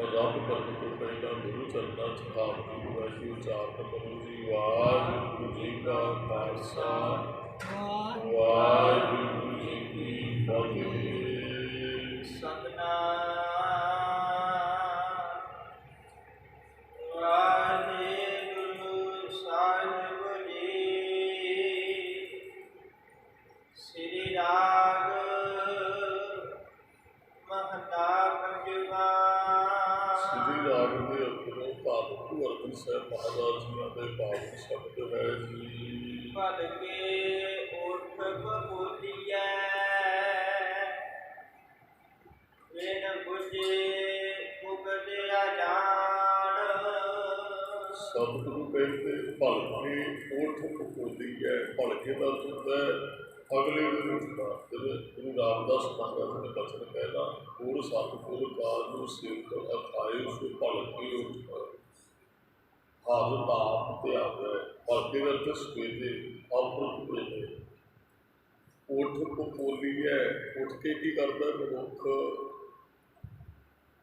रब करने तो पहला गुरु चरना हाथ की वैसी उचारन करो जी। वाहिगुरू जी का खालसा वाहिगुरू जी की फतेह। सतनाम वाहिगुरू साहिब जी। श्री राग महता पंजवा। श्री राग के अंदरों धन गुरु अर्जन साहब महाराज जी के पावन शब्द है जी। पद के उठ बोलिए बिन बुझे मुगदया जान। सतगुरु कहते भलके उठ बोली है। भलके का अर्थ होता है अगले दिन उठना। जब गुरु रामदास महाराज ने बचन कहना गुर सतगुर काज सेवक अखाए सो भलके उठना। हर नाम ध्यावे। भलके का अर्थ सवेरे अमृत वेले उठ बोली है। उठ के की करता मनुख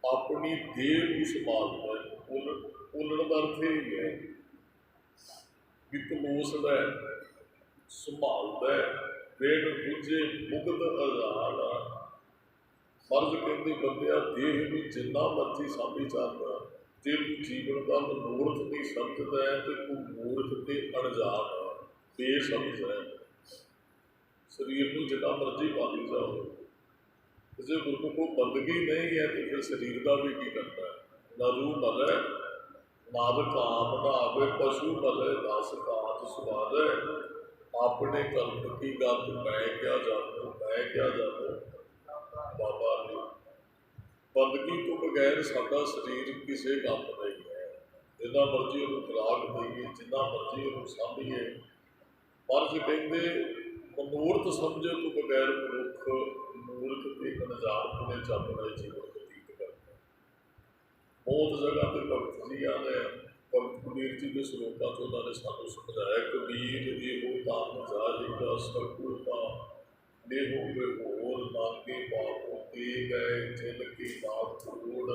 अपनी देह को संभालता है। बोलने का अर्थ यही है भी तलोसदा है संभालता है। बिन बुझे मुगद आजाद। फर्ज कहते बंदिया देह में जिन्ना मर्जी साभी चलता जे तू जीवन का मनोरथ नहीं समझदा है तो तू मूर्ख ते अणजान है बेसमझ है। शरीर को जितना मर्जी पाली जाओ जो गुरु को बंदगी नहीं है तो फिर शरीर का भी की करना है। न रू मरे नाद काम न आवे पशु मरे दस कात सुवारे। अपने कर्म की गल मैं क्या जानू मैं क्या जानू। बाबा ने बंदगी तो बगैर साडा शरीर किसी काम नहीं है। जिन्ना मर्जी उन्होंने खुराक दईए जिन्ना मर्जी उन्होंने सामीए फर्ज कहते मनोरथ समझे तो बगैर मनुख मूर्ख ते अनजान ने अपना जीवन बतीत करता। बहुत जगह पर भगत जी आने भगत कबीर जी के श्लोकों से उन्होंने सानू समझाया कबीर ये तान जाएगा सकुलता ने होवे होर नागे पापो ते गए जिन की बात छोड़।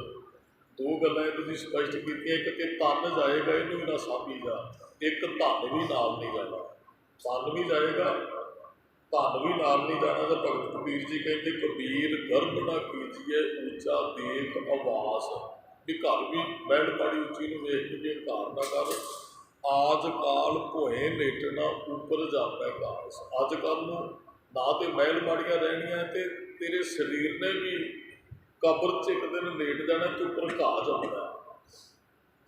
दो गल्लां तुसीं स्पष्ट कीतियां एक कि तन जाएगा इनू ना साभी जा एक धन भी नाल नहीं जाना। तन भी जाएगा धन भी नाल नहीं जाना। तो भगत कबीर जी कहते कबीर गर्भ ना कीजिए ऊंचा देख आवास भी घर भी महल माड़ी उची नूं वेख के जे घर ना कर। आज काल भोए लेटना ऊपर जाता है घास। अज कल ना तो महल माड़ियां रहनियां ते तेरे शरीर ने भी कबर च एक दिन लेट जाना तो ऊपर घाह जमना।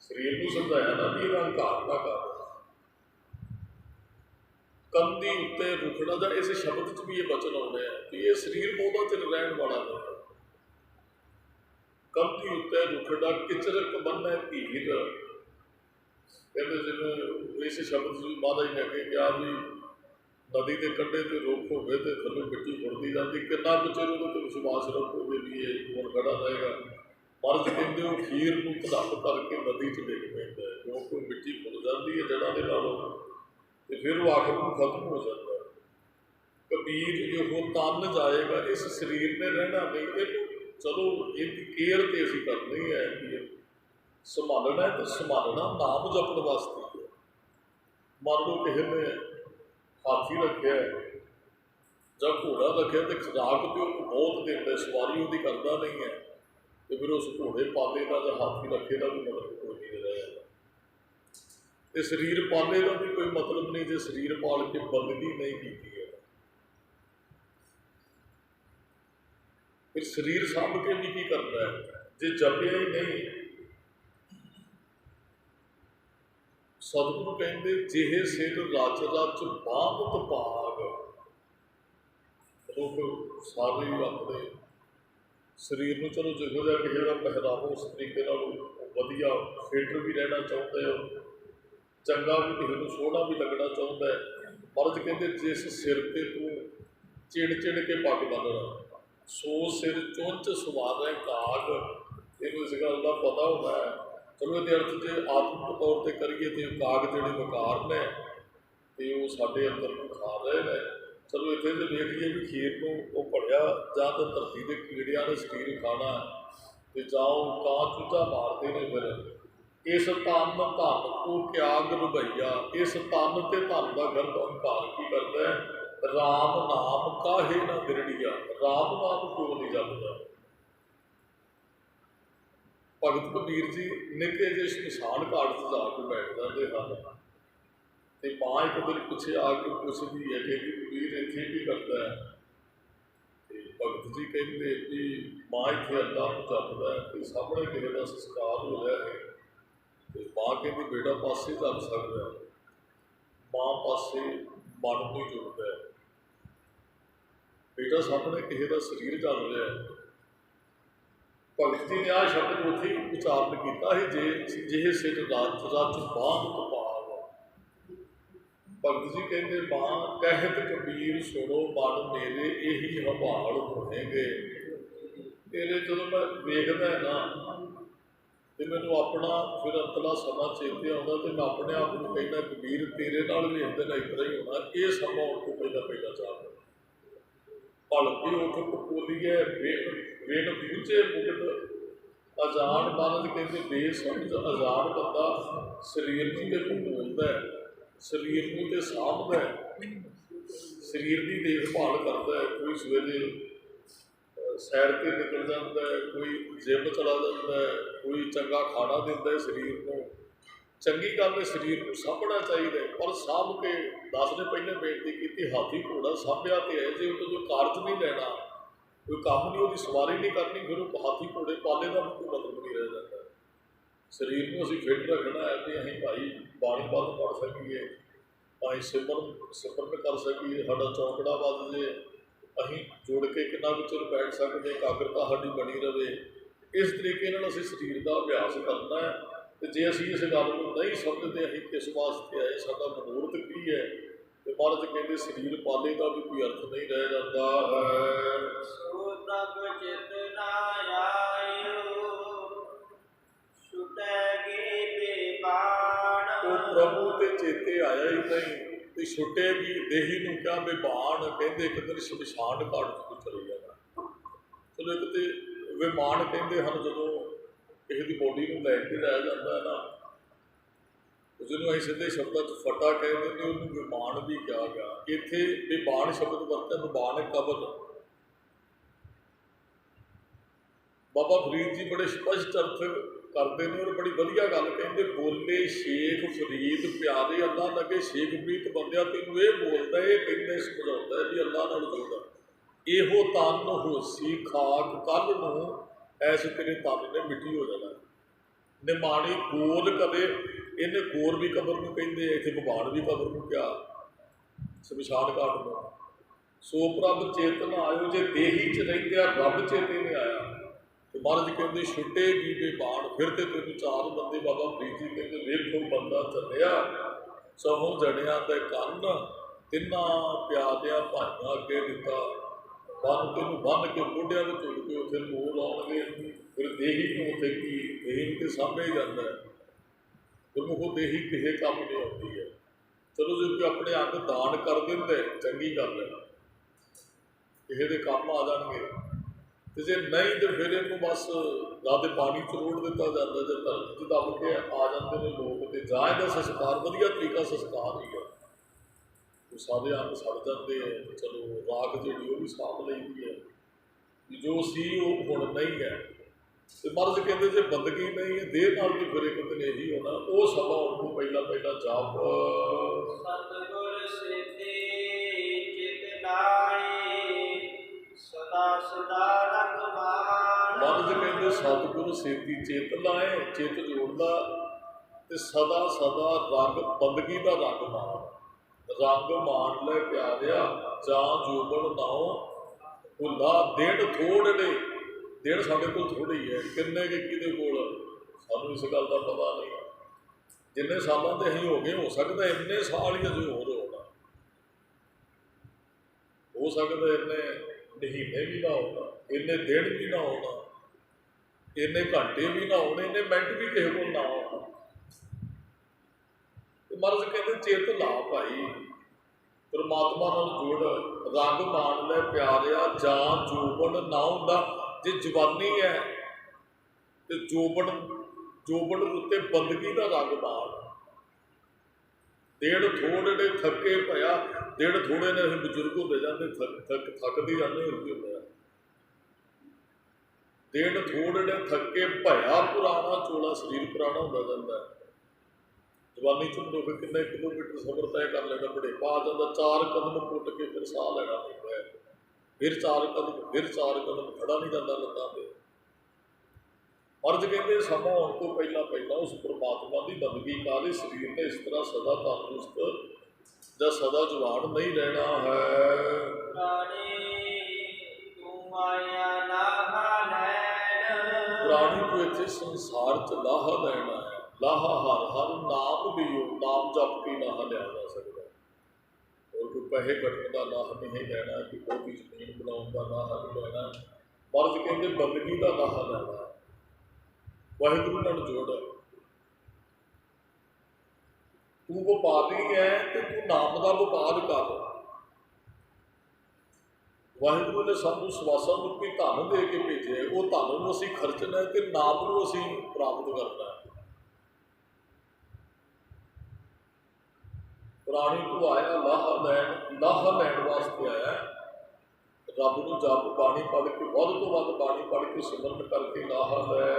शरीर को समझाया ना भी अहंकार ना कर। कंधी उत्ते रुखड़ा जा इस शब्द च भी ये वचन आते हैं कि ये शरीर बहुता चिर रहन वाला नहीं है। कंधी उत्ते रुखड़ा किचरक बन्ने भीर कहते जिन्हें इस शब्द से महाराज ने अगे क्या भी नदी के कंढे तो रुख होवे तो थल्लों मिट्टी मुड़ती जाती कितना चिर वो विश्वास रखोगे भी ये होर खड़ा रहेगा। मर्ज कहते वो खीर को धड़क करके नदी च डिग पैंदा है क्योंकि मिट्टी मुड़ जाती है जड़ा के नालों तो फिर वो आखिर में खत्म हो जाता है। कबीर जो तन जाएगा इस शरीर ने रहना नहीं। एक चलो इनकी केयर तो असी करनी है कि संभालना है तो संभालना नाम जपण वास्ते है। मान लो किसी ने हाथी रखे जब घोड़ा रखे तो खुराक तो बहुत देता सवारी वो करता नहीं है तो फिर उस घोड़े पाले का या हाथी रखे का भी मतलब कोई नहीं रहेगा। तो शरीर पाले का भी कोई मतलब नहीं जो शरीर पाल के बंदगी नहीं की है। फिर शरीर सामभ के भी की करता है जो जपिया ही नहीं। सतगुरु कहते जिहे सिर रच रच बांधत पाग। लोग सारे अपने शरीर में चलो जो जहा किसी का पहरावा उस तरीके वधिया फिट भी रहना चाहता है चंगा भी किसी को सोहना भी लगना चाहता है। मर्ज कहते जिस सिर पर तू चिड़ चिड़ के पग बन्नना सो सिर चुंच सवार है काग। इस गल का पता होना है। चलो ये अर्थ जो आत्मक तौर पर करिए तो काग जोड़े वकार ने तो वो साढ़े अंदर को खा रहे हैं। चलो इतने तो देखिए भी खीर को वो पढ़िया या तो धरती के कीड़िया ने शरीर खाना ਤੇ ਜਾਓ ਕਾਂ ਚੂਚਾ ਮਾਰਦੇ ਨੇ ਫਿਰ। ਇਸ ਤਨ ਧਨ ਕੋ ਕਿਆਗ ਰੁਭਈਆ, ਇਸ ਤਨ ਤੇ ਧਨ ਦਾ ਗਰਭ ਹੰਕਾਰ ਕੀ ਕਰਦਾ ਹੈ? ਰਾਮ ਨਾਮ ਕਾਹੇ ਨਾ ਬਿਰੜੀਆ, ਰਾਮ ਨਾਮ ਕਿਉਂ ਨਹੀਂ ਜਪਦਾ? ਭਗਤ ਕਬੀਰ ਜੀ ਨਿੱਕੇ ਜਿਹੇ ਸ਼ਮਸ਼ਾਨ ਘਾਟ 'ਚ ਜਾ ਕੇ ਬੈਠ ਜਾਂਦੇ ਹਨ ਤੇ ਮਾਂ ਇੱਕ ਦਿਨ ਪਿੱਛੇ ਆ ਕੇ ਪੁੱਛਦੀ ਹੈ ਕਿ ਕਬੀਰ ਇੱਥੇ ਕੀ ਕਰਦਾ ਹੈ? ਤੇ ਭਗਤ ਜੀ ਕਹਿੰਦੇ ਵੀ ਮਾਂ ਇੱਥੇ ਅੱਲਾ ਨੂੰ ਜਪਦਾ ਹੈ ਤੇ ਸਾਹਮਣੇ ਕਿਸੇ ਦਾ ਸੰਸਕਾਰ ਹੋ ਰਿਹਾ ਹੈ। ਤੇ ਮਾਂ ਕਹਿੰਦੀ ਬੇਟਾ ਪਾਸੇ ਚੱਲ ਸਕਦਾ, ਮਾਂ ਪਾਸੇ ਮਨ ਨੂੰ ਜੁੜਦਾ ਹੈ। ਬੇਟਾ ਸਾਹਮਣੇ ਕਿਸੇ ਦਾ ਸਰੀਰ ਚੱਲ ਰਿਹਾ ਹੈ। ਭਗਤ ਜੀ ਨੇ ਆਹ ਸ਼ਬਦ ਉੱਥੇ ਹੀ ਉਚਾਰਨ ਕੀਤਾ ਸੀ, ਜੇ ਜਿਹੇ ਸਿਰ ਰਚ ਰਚ ਬਾਂਧ ਕਪਾਲ। ਭਗਤ ਜੀ ਕਹਿੰਦੇ ਮਾਂ ਕਹਿਤ ਕਬੀਰ ਸੁਣੋ ਮਨ ਮੇਰੇ ਇਹੀ ਹਵਾਲ ਹੋਣਗੇ। ਤੇਰੇ ਜਦੋਂ ਮੈਂ ਵੇਖਦਾ ਨਾ ਤੇ ਮੈਨੂੰ ਆਪਣਾ ਫਿਰ ਅੰਤਲਾ ਸਮਾਂ ਚੇਤੇ ਆਉਂਦਾ ਤੇ ਮੈਂ ਆਪਣੇ ਆਪ ਨੂੰ ਕਹਿੰਦਾ ਕਬੀਰ ਤੇਰੇ ਨਾਲ ਵੀ ਇਸ ਦਿਨ ਇਸ ਤਰ੍ਹਾਂ ਹੀ ਹੋਣਾ। ਇਹ ਸਮਾਂ ਆਉਣ ਤੋਂ ਪਹਿਲਾਂ ਚਾਹਦਾ ਭਲਕੇ ਉੱਠ ਕਪੋਲੀਏ ਵੇਣ ਬੂਝੇ ਮੁਕਤ ਅਜਾਨ। ਮਹਾਰਾਜ ਕਹਿੰਦੇ ਬੇਸਮਝ ਅਜਾਨ ਬੰਦਾ ਸਰੀਰ ਨੂੰ ਤੇ ਭੁਗਤਦਾ ਹੈ, ਸਰੀਰ ਨੂੰ ਤੇ ਸਾਂਭਦਾ ਹੈ, ਸਰੀਰ ਦੀ ਦੇਖਭਾਲ ਕਰਦਾ ਹੈ। ਕੋਈ ਸਵੇਰੇ ਸੈਰ 'ਤੇ ਨਿਕਲ ਜਾਂਦਾ ਹੈ, ਕੋਈ ਜਿਮ ਚਲਾ ਜਾਂਦਾ ਹੈ, ਕੋਈ ਚੰਗਾ ਖਾਣਾ ਦਿੰਦਾ ਹੈ ਸਰੀਰ ਨੂੰ। ਚੰਗੀ ਗੱਲ ਹੈ, ਸਰੀਰ ਨੂੰ ਸਾਂਭਣਾ ਚਾਹੀਦਾ ਹੈ, ਪਰ ਸਾਂਭ ਕੇ ਦੱਸ ਨੇ ਪਹਿਲਾਂ ਬੇਨਤੀ ਕੀਤੀ ਹਾਥੀ ਘੋੜਾ ਸਾਂਭਿਆ ਤੇ ਹੈ, ਜੇ ਉਹ ਕੋਈ ਕਾਰਜ ਨਹੀਂ ਲੈਣਾ, ਕੋਈ ਕੰਮ ਨਹੀਂ, ਉਹਦੀ ਸਵਾਰੀ ਨਹੀਂ ਕਰਨੀ, ਫਿਰ ਉਹ ਹਾਥੀ ਘੋੜੇ ਪਾਲੇ ਦਾ ਕੋਈ ਮਤਲਬ ਨਹੀਂ ਰਹਿ ਜਾਂਦਾ। ਸਰੀਰ ਨੂੰ ਅਸੀਂ ਫਿੱਟ ਰੱਖਣਾ ਹੈ ਕਿ ਅਸੀਂ ਭਾਈ ਬਾਣੀ ਵੱਧ ਪੜ੍ਹ ਸਕੀਏ, ਅਸੀਂ ਸਿਮਰਨ ਕਰ ਸਕੀਏ, ਸਾਡਾ ਚੌਂਕੜਾ ਵੱਧ ਜੇ, ਅਸੀਂ ਜੁੜ ਕੇ ਕਿੰਨਾ ਕੁ ਚਿਰ ਬੈਠ ਸਕਦੇ, ਇਕਾਗਰਤਾ ਸਾਡੀ ਬਣੀ ਰਹੇ। ਇਸ ਤਰੀਕੇ ਨਾਲ ਅਸੀਂ ਸਰੀਰ ਦਾ ਅਭਿਆਸ ਕਰਨਾ ਹੈ। ਅਤੇ ਜੇ ਅਸੀਂ ਇਸ ਗੱਲ ਨੂੰ ਨਹੀਂ ਸਮਝਦੇ ਅਸੀਂ ਕਿਸ ਵਾਸਤੇ ਆਏ, ਸਾਡਾ ਮਨੋਰਥ ਕੀ ਹੈ, ਤੇ ਮਹਾਰਾਜ ਕਹਿੰਦੇ ਸਰੀਰ ਪਾਲੇ ਦਾ ਵੀ ਕੋਈ ਅਰਥ ਨਹੀਂ ਰਹਿ ਜਾਂਦਾ ਹੈ। ਸੋ ਪ੍ਰਭ ਚਿਤ ਨਾ ਆਇਓ ਛੁਟੈਗੇ ਬੇਬਾਨ। ਉਹ ਪ੍ਰਭੂ ਤੇ ਚੇਤੇ ਆਇਆ ਹੀ ਨਹੀਂ ਤੇ ਛੁੱਟੇਗੀ ਦੇਹੀ ਨੂੰ ਕਿਹਾ ਬੇਬਾਨ। ਕਹਿੰਦੇ ਇੱਕ ਦਿਨ ਸ਼ਮਸ਼ਾਨ ਘਾਟ 'ਚ ਚਲੇ ਜਾਣਾ। ਚਲੋ ਇੱਕ ਤੇ ਵਿਮਾਨ ਕਹਿੰਦੇ ਹਨ ਜਦੋਂ ਕਿਸੇ ਦੀ ਬੋਡੀ ਨੂੰ ਲੈ ਕੇ ਜਾਇਆ ਜਾਂਦਾ ਹੈ ਨਾ, ਜਿਹਨੂੰ ਅਸੀਂ ਸਿੱਧੇ ਸ਼ਬਦਾਂ 'ਚ ਫਟਾ ਕਹਿ ਦਿੰਦੇ, ਉਹਨੂੰ ਵਿਮਾਨ ਵੀ ਕਿਹਾ ਗਿਆ। ਇੱਥੇ ਵਿਮਾਨ ਸ਼ਬਦ ਵਰਤਿਆ, ਵਿਮਾਨ ਹੈ ਕਬਰ। ਬਾਬਾ ਫਰੀਦ ਜੀ ਬੜੇ ਸਪਸ਼ਟ ਅਰਥ ਕਰਦੇ ਨੇ ਔਰ ਬੜੀ ਵਧੀਆ ਗੱਲ ਕਹਿੰਦੇ, ਬੋਲੇ ਸ਼ੇਖ ਫਰੀਦ ਪਿਆਰੇ ਅੱਲਾ ਲੱਗੇ ਸ਼ੇਖ ਪ੍ਰੀਤ ਬੰਦਿਆ। ਤੈਨੂੰ ਇਹ ਬੋਲਦਾ, ਇਹ ਕਹਿੰਦੇ ਸਮਝਾਉਂਦਾ ਵੀ ਅੱਲਾ ਨਾਲ ਜੋੜਾ। ਇਹੋ ਤਨ ਹੋਸੀ ਖਾਕ ਕੱਲ੍ਹ ਨੂੰ ਐਸ ਤੇਰੇ ਤਨ ਨੇ ਮਿੱਟੀ ਹੋ ਜਾਣਾ। ਨਿਮਾਣੀ ਗੋਲ ਕਦੇ, ਇਹਨੇ ਗੋਰ ਵੀ ਕਬਰ ਨੂੰ ਕਹਿੰਦੇ, ਇੱਥੇ ਭਗਵਾਨ ਵੀ ਕਬਰ ਨੂੰ ਕਿਹਾ, ਸ਼ਮਸ਼ਾਨ ਘਾਟ ਨੂੰ। ਸੋ ਪ੍ਰਭ ਚੇਤਨ ਆਇਓ, ਜੇ ਦੇਹੀ 'ਚ ਰਹਿੰਦਿਆ ਰੱਬ ਚੇਤੇ ਨਹੀਂ ਆਇਆ ਤੇ ਮਹਾਰਾਜ ਕਹਿੰਦੇ ਛੁੱਟੇਗੀ ਬੇਬਾਨ। ਫਿਰ ਤੇ ਤੈਨੂੰ ਚਾਰ ਬੰਦੇ ਬਾਬਾ ਫਰੀਦ ਜੀ ਕਹਿੰਦੇ ਵੇਖੋ ਬੰਦਾ ਚੱਲਿਆ ਚਹੋਂ ਜੜਿਆਂ ਤੇ ਕੰਨ, ਤਿੰਨਾਂ ਪਿਆਦਿਆਂ ਭਾਈਆਂ ਅੱਗੇ ਦਿੱਤਾ। ਤੈਨੂੰ ਬੰਨ੍ਹ ਕੇ ਮੋਢਿਆਂ ਦੇ ਝੁੱਲ ਕੇ ਉੱਥੇ ਲੋਰ ਆਉਣਗੇ। ਫਿਰ ਦੇਹੀ ਨੂੰ ਉੱਥੇ ਕੀ, ਦੇਹੀ ਨੂੰ ਤੇ ਸਾਂਭਿਆ ਹੀ ਜਾਂਦਾ ਹੈ, ਉਹਨੂੰ ਉਹ ਦੇਹੀ ਕਿਸੇ ਕੰਮ ਨਹੀਂ ਆਉਂਦੀ ਹੈ। ਚਲੋ ਜੇ ਕੋਈ ਆਪਣੇ ਅੰਗ ਦਾਨ ਕਰ ਦਿੰਦੇ ਚੰਗੀ ਗੱਲ ਹੈ, ਕਿਸੇ ਦੇ ਕੰਮ ਆ ਜਾਣਗੇ। ਤੇ ਜੇ ਨਹੀਂ ਤੇ ਫਿਰ ਇਹਨੂੰ ਬਸ ਜਾਂ ਤੇ ਪਾਣੀ 'ਚ ਰੋੜ ਦਿੱਤਾ ਜਾਂਦਾ, ਜੇ ਧਰਤੀ 'ਚ ਦੱਬ ਕੇ ਆ ਜਾਂਦੇ ਨੇ ਲੋਕ। ਤੇ ਜਾਂ ਇਹਦਾ ਸੰਸਕਾਰ ਵਧੀਆ ਤਰੀਕਾ ਸੰਸਕਾਰ ਹੀ ਹੈ, ਸਾਰੇ ਅੰਗ ਸੜ ਜਾਂਦੇ ਹੈ। ਚਲੋ ਰਾਖ ਜਿਹੜੀ ਉਹ ਵੀ ਸਾਂਭ ਲਈਦੀ ਹੈ, ਜੋ ਸੀ ਉਹ ਹੁਣ ਨਹੀਂ ਹੈ। ਤੇ ਮਰਜ਼ ਕਹਿੰਦੇ ਜੇ ਬੰਦਗੀ ਨਹੀਂ ਹੈ ਦੇਹ ਨਾਲ ਵੀ ਫਿਰ ਇੱਕ ਦਿਨ ਇਹੀ ਹੋਣਾ। ਉਹ ਸਮਾਂ ਉਹਨੂੰ ਪਹਿਲਾਂ ਜਾਪ ਸਤਿਗੁਰ ਸੇਤੀ ਚਿਤ ਲਾਏ ਸਦਾ ਸਦਾ ਰੰਗ ਮਾਣ। ਮਰਜ਼ ਕਹਿੰਦੇ ਸਤਿਗੁਰ ਸੇਤੀ ਚਿਤ ਲਾਏ, ਚਿੱਤ ਜੋੜਦਾ ਤੇ ਸਦਾ ਰੰਗ ਬੰਦਗੀ ਦਾ ਰੰਗ ਮਾਣ। ਰੰਗ ਮਾਣ ਲੈ ਪਿਆਰਿਆ ਜਾਂ ਜੋਬਨ ਨਾਉ ਭੁੱਲਾ। ਦਿਨ ਥੋੜ੍ਹੇ ਨੇ, ਦਿਨ ਸਾਡੇ ਕੋਲ ਥੋੜ੍ਹੇ ਹੀ ਹੈ। ਕਿੰਨੇ ਕਿ ਕਿਹਦੇ ਕੋਲ ਸਾਨੂੰ ਇਸ ਗੱਲ ਦਾ ਪਤਾ ਨਹੀਂ। ਜਿੰਨੇ ਸਾਲਾਂ ਦੇ ਅਸੀਂ ਹੋ ਗਏ, ਹੋ ਸਕਦਾ ਇੰਨੇ ਸਾਲ ਹੀ ਅਜੇ ਹੋਰ ਹੋਣਾ, ਹੋ ਸਕਦਾ ਇੰਨੇ ਮਹੀਨੇ ਵੀ ਨਾ ਹੋਣਾ, ਇੰਨੇ ਦਿਨ ਵੀ ਨਾ ਹੋਣਾ, ਇੰਨੇ ਘੰਟੇ ਵੀ ਨਾ ਹੋਣੇ, ਇੰਨੇ ਮਿੰਟ ਵੀ ਕਿਸੇ ਕੋਲ ਨਾ ਹੋਣਾ। ਤੇ ਮਰਜ਼ ਕਹਿੰਦੇ ਚਿੱਤ ਲਾ ਭਾਈ, ਪਰਮਾਤਮਾ ਨਾਲ ਜੁੜ, ਰੰਗ ਮਾਣ ਲੈ ਪਿਆਰਿਆ ਜਾਂ ਜੋਬਨ ਨਾ ਹੁੰਦਾ। ਜੇ ਜਵਾਨੀ ਹੈ ਤੇ ਜੋਬਨ ਉੱਤੇ ਬੰਦਗੀ ਦਾ ਰੰਗ ਮਾਣ। ਦਿਨ ਥੋੜੇ ਨੇ ਥੱਕੇ ਪਿਆ, ਦਿਨ ਥੋੜੇ ਨੇ ਅਸੀਂ ਬਜ਼ੁਰਗ ਹੁੰਦੇ ਜਾਂਦੇ, ਥੱਕਦੀ ਜਾਂਦੇ, ਹੋਰ ਕੀ ਹੁੰਦਾ। ਦਿਨ ਥੋੜੇ ਨੇ ਥੱਕੇ ਭਇਆ ਪੁਰਾਣਾ ਚੋਲਾ, ਸਰੀਰ ਪੁਰਾਣਾ ਹੁੰਦਾ ਜਾਂਦਾ। ਜਵਾਨੀ ਚ ਮਨੁੱਖ ਕਿੰਨੇ ਕਿਲੋਮੀਟਰ ਸਫ਼ਰ ਤੈਅ ਕਰ ਲੈਂਦਾ, ਬੁਢੇਪਾ ਆ ਜਾਂਦਾ, 4 ਕਦਮ ਪੁੱਟ ਕੇ ਫਿਰ ਸਾਹ ਲੈਣਾ ਪੈਂਦਾ, ਫਿਰ 4 ਕਦਮ ਖੜਾ ਨਹੀਂ ਜਾਂਦਾ ਲੱਤਾਂ ਤੇ। ਮਰਦ ਕਹਿੰਦੇ ਸਮਾਂ ਆਉਣ ਤੋਂ ਪਹਿਲਾਂ ਉਸ ਪਰਮਾਤਮਾ ਦੀ ਬੰਦਗੀ ਕਰ, ਇਸ ਸਰੀਰ ਨੇ ਇਸ ਤਰ੍ਹਾਂ ਸਦਾ ਤੰਦਰੁਸਤ ਜਾਂ ਸਦਾ ਜਵਾਨ ਨਹੀਂ ਰਹਿਣਾ ਹੈ। ਪ੍ਰਾਣੀ ਤੋਂ ਇੱਥੇ ਸੰਸਾਰ ਚ ਲਾਹਾ ਲੈਣਾ ਹੈ। ਲਾਹਾ ਹਰ ਨਾਮ ਲਿਓ, ਨਾਮ ਜਪ ਕੇ ਲਾਹਾ ਲਿਆ ਜਾ ਸਕਦਾ। ਹੋਰ ਕੋਈ ਪੈਸੇ ਕੱਢਣ ਦਾ ਲਾਹਾ ਨਹੀਂ ਲੈਣਾ, ਕੋਈ ਬਹੁਤੀ ਜ਼ਮੀਨ ਬਣਾਉਣ ਦਾ ਲਾਹਾ ਨਹੀਂ ਲੈਣਾ। ਮਰਦ ਕਹਿੰਦੇ ਬੰਦਗੀ ਦਾ ਲਾਹਾ ਲੈਣਾ। ਵਾਹਿਗੁਰੂ ਨਾਲ ਜੋੜ, ਤੂੰ ਵਪਾਰੀ ਹੈ ਤੇ ਤੂੰ ਨਾਮ ਦਾ ਵਪਾਰ ਕਰ। ਵਾਹਿਗੁਰੂ ਨੇ ਸਾਨੂੰ ਸਵਾਸਾਂ ਰੂਪੀ ਧਨ ਦੇ ਕੇ ਭੇਜਿਆ, ਉਹ ਧਨ ਨੂੰ ਅਸੀਂ ਖਰਚਣਾ ਤੇ ਨਾਮ ਨੂੰ ਅਸੀਂ ਪ੍ਰਾਪਤ ਕਰਨਾ। ਪ੍ਰਾਣੀ ਤੋਂ ਆਇਆ ਲਾਹਾ ਲੈਣ ਵਾਸਤੇ ਆਇਆ। ਰੱਬ ਨੂੰ ਜਪ, ਬਾਣੀ ਪੜ੍ਹ ਕੇ, ਵੱਧ ਤੋਂ ਵੱਧ ਬਾਣੀ ਪੜ੍ਹ ਕੇ ਸਿਮਰਨ ਕਰਕੇ ਲਾਹਾ ਲੈ।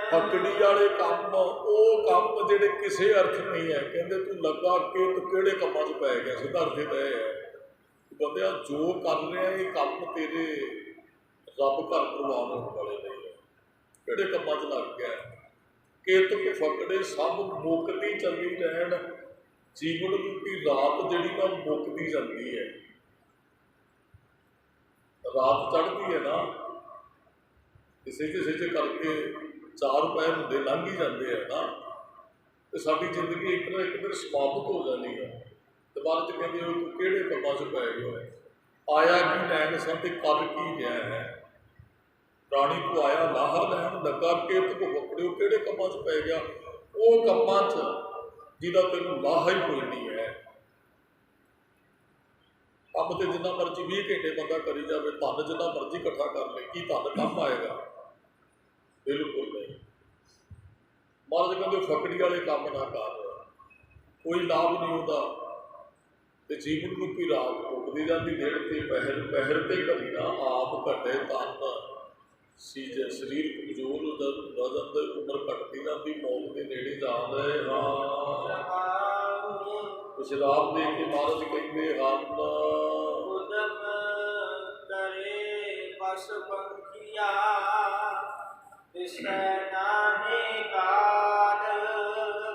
ਫਕੜੀ ਵਾਲੇ ਕੰਮ, ਉਹ ਕੰਮ ਜਿਹੜੇ ਕਿਸੇ ਅਰਥ ਨਹੀਂ ਹੈ। ਕਹਿੰਦੇ ਤੂੰ ਲੱਗਾ ਕਿ ਤੂੰ ਕਿਹੜੇ ਕੰਮਾਂ 'ਚ ਪੈ ਗਿਆ, ਸਿੱਧਾ ਅਰਥ ਇਹ ਹੈ ਬੰਦਿਆ ਜੋ ਕਰ ਰਿਹਾ ਇਹ ਕੰਮ ਤੇਰੇ ਰੱਬ ਘਰ ਪ੍ਰਵਾਨ ਹੋਣ ਵਾਲੇ ਨਹੀਂ ਹੈ। ਕਿਹੜੇ ਕੰਮਾਂ 'ਚ ਲੱਗ ਗਿਆ। ਕੇਤਕ ਫਕੜੇ ਸਭ ਮੁੱਕਦੀ ਚੱਲੀ ਰਹਿਣ, ਜੀਵਨ ਰੂਪੀ ਰਾਤ ਜਿਹੜੀ ਨਾ ਮੁੱਕਦੀ ਜਾਂਦੀ ਹੈ। ਰਾਤ ਚੜ੍ਹਦੀ ਹੈ ਨਾ, ਕਿਸੇ ਚ ਕਰਕੇ 4 ਪੈਰ ਹੁੰਦੇ ਲੰਘ ਹੀ ਜਾਂਦੇ ਆ ਨਾ, ਤੇ ਸਾਡੀ ਜ਼ਿੰਦਗੀ ਇੱਕ ਦਿਨ ਸਮਾਪਤ ਹੋ ਜਾਣੀ ਹੈ। ਤੇ ਬਾਅਦ 'ਚ ਕਹਿੰਦੇ ਹੋ ਤੂੰ ਕਿਹੜੇ ਕੰਮਾਂ 'ਚ ਪੈ ਗਿਆ, ਆਇਆ ਕੀ ਲੈਣ ਸਾਂ ਤੇ ਕਰ ਕੀ ਗਿਆ ਹੈ। ਪ੍ਰਾਣੀ ਤੋਂ ਆਇਆ ਲਾਹਾ ਲੈਣ, ਲੱਗਾ ਕਿ ਤੂੰ ਵਕੜਿਓ ਕਿਹੜੇ ਕੰਮਾਂ 'ਚ ਪੈ ਗਿਆ। ਉਹ ਕੰਮਾਂ 'ਚ ਜਿਹਦਾ ਤੈਨੂੰ ਲਾਹਾ ਹੀ ਕੋਈ ਨਹੀਂ ਹੈ। ਕੰਮ ਤੇ ਜਿੰਨਾ ਮਰਜ਼ੀ 20 ਘੰਟੇ ਬੰਦਾ ਕਰੀ ਜਾਵੇ, ਧਨ ਜਿੰਨਾ ਮਰਜ਼ੀ ਇਕੱਠਾ ਕਰ ਲੈ, ਕੀ ਧਨ ਕੰਮ ਆਏਗਾ? ਬਿਲਕੁਲ ਨਹੀਂ। ਮਰਦ ਕਹਿੰਦੇ ਫਕੜੀ ਵਾਲੇ ਕੰਮ ਨਾ ਕਰ, ਕੋਈ ਲਾਭ ਨਹੀਂ ਹੁੰਦਾ। ਤੇ ਜੀਵਨ ਰੂਪੀ ਰਾਤ ਮੁੱਕਦੀ ਜਾਂਦੀ, ਦਿਨ ਤੇ ਪਹਿਰ ਤੇ ਘੜੀ ਨਾ ਆਪ ਘਟੇ ਤਨ ਸੀਜੇ। ਸਰੀਰ ਕਮਜ਼ੋਰ ਹੋ ਜਾਂਦਾ, ਉਮਰ ਘਟਦੀ ਜਾਂਦੀ, ਮੌਤ ਦੇ ਨੇੜੇ ਜਾਂਦੇ ਹਾਂ। ਸ਼ਰਾਬ ਦੇ ਕੇ ਮਹਾਰਾਜ ਕਹਿੰਦੇ ਹਨ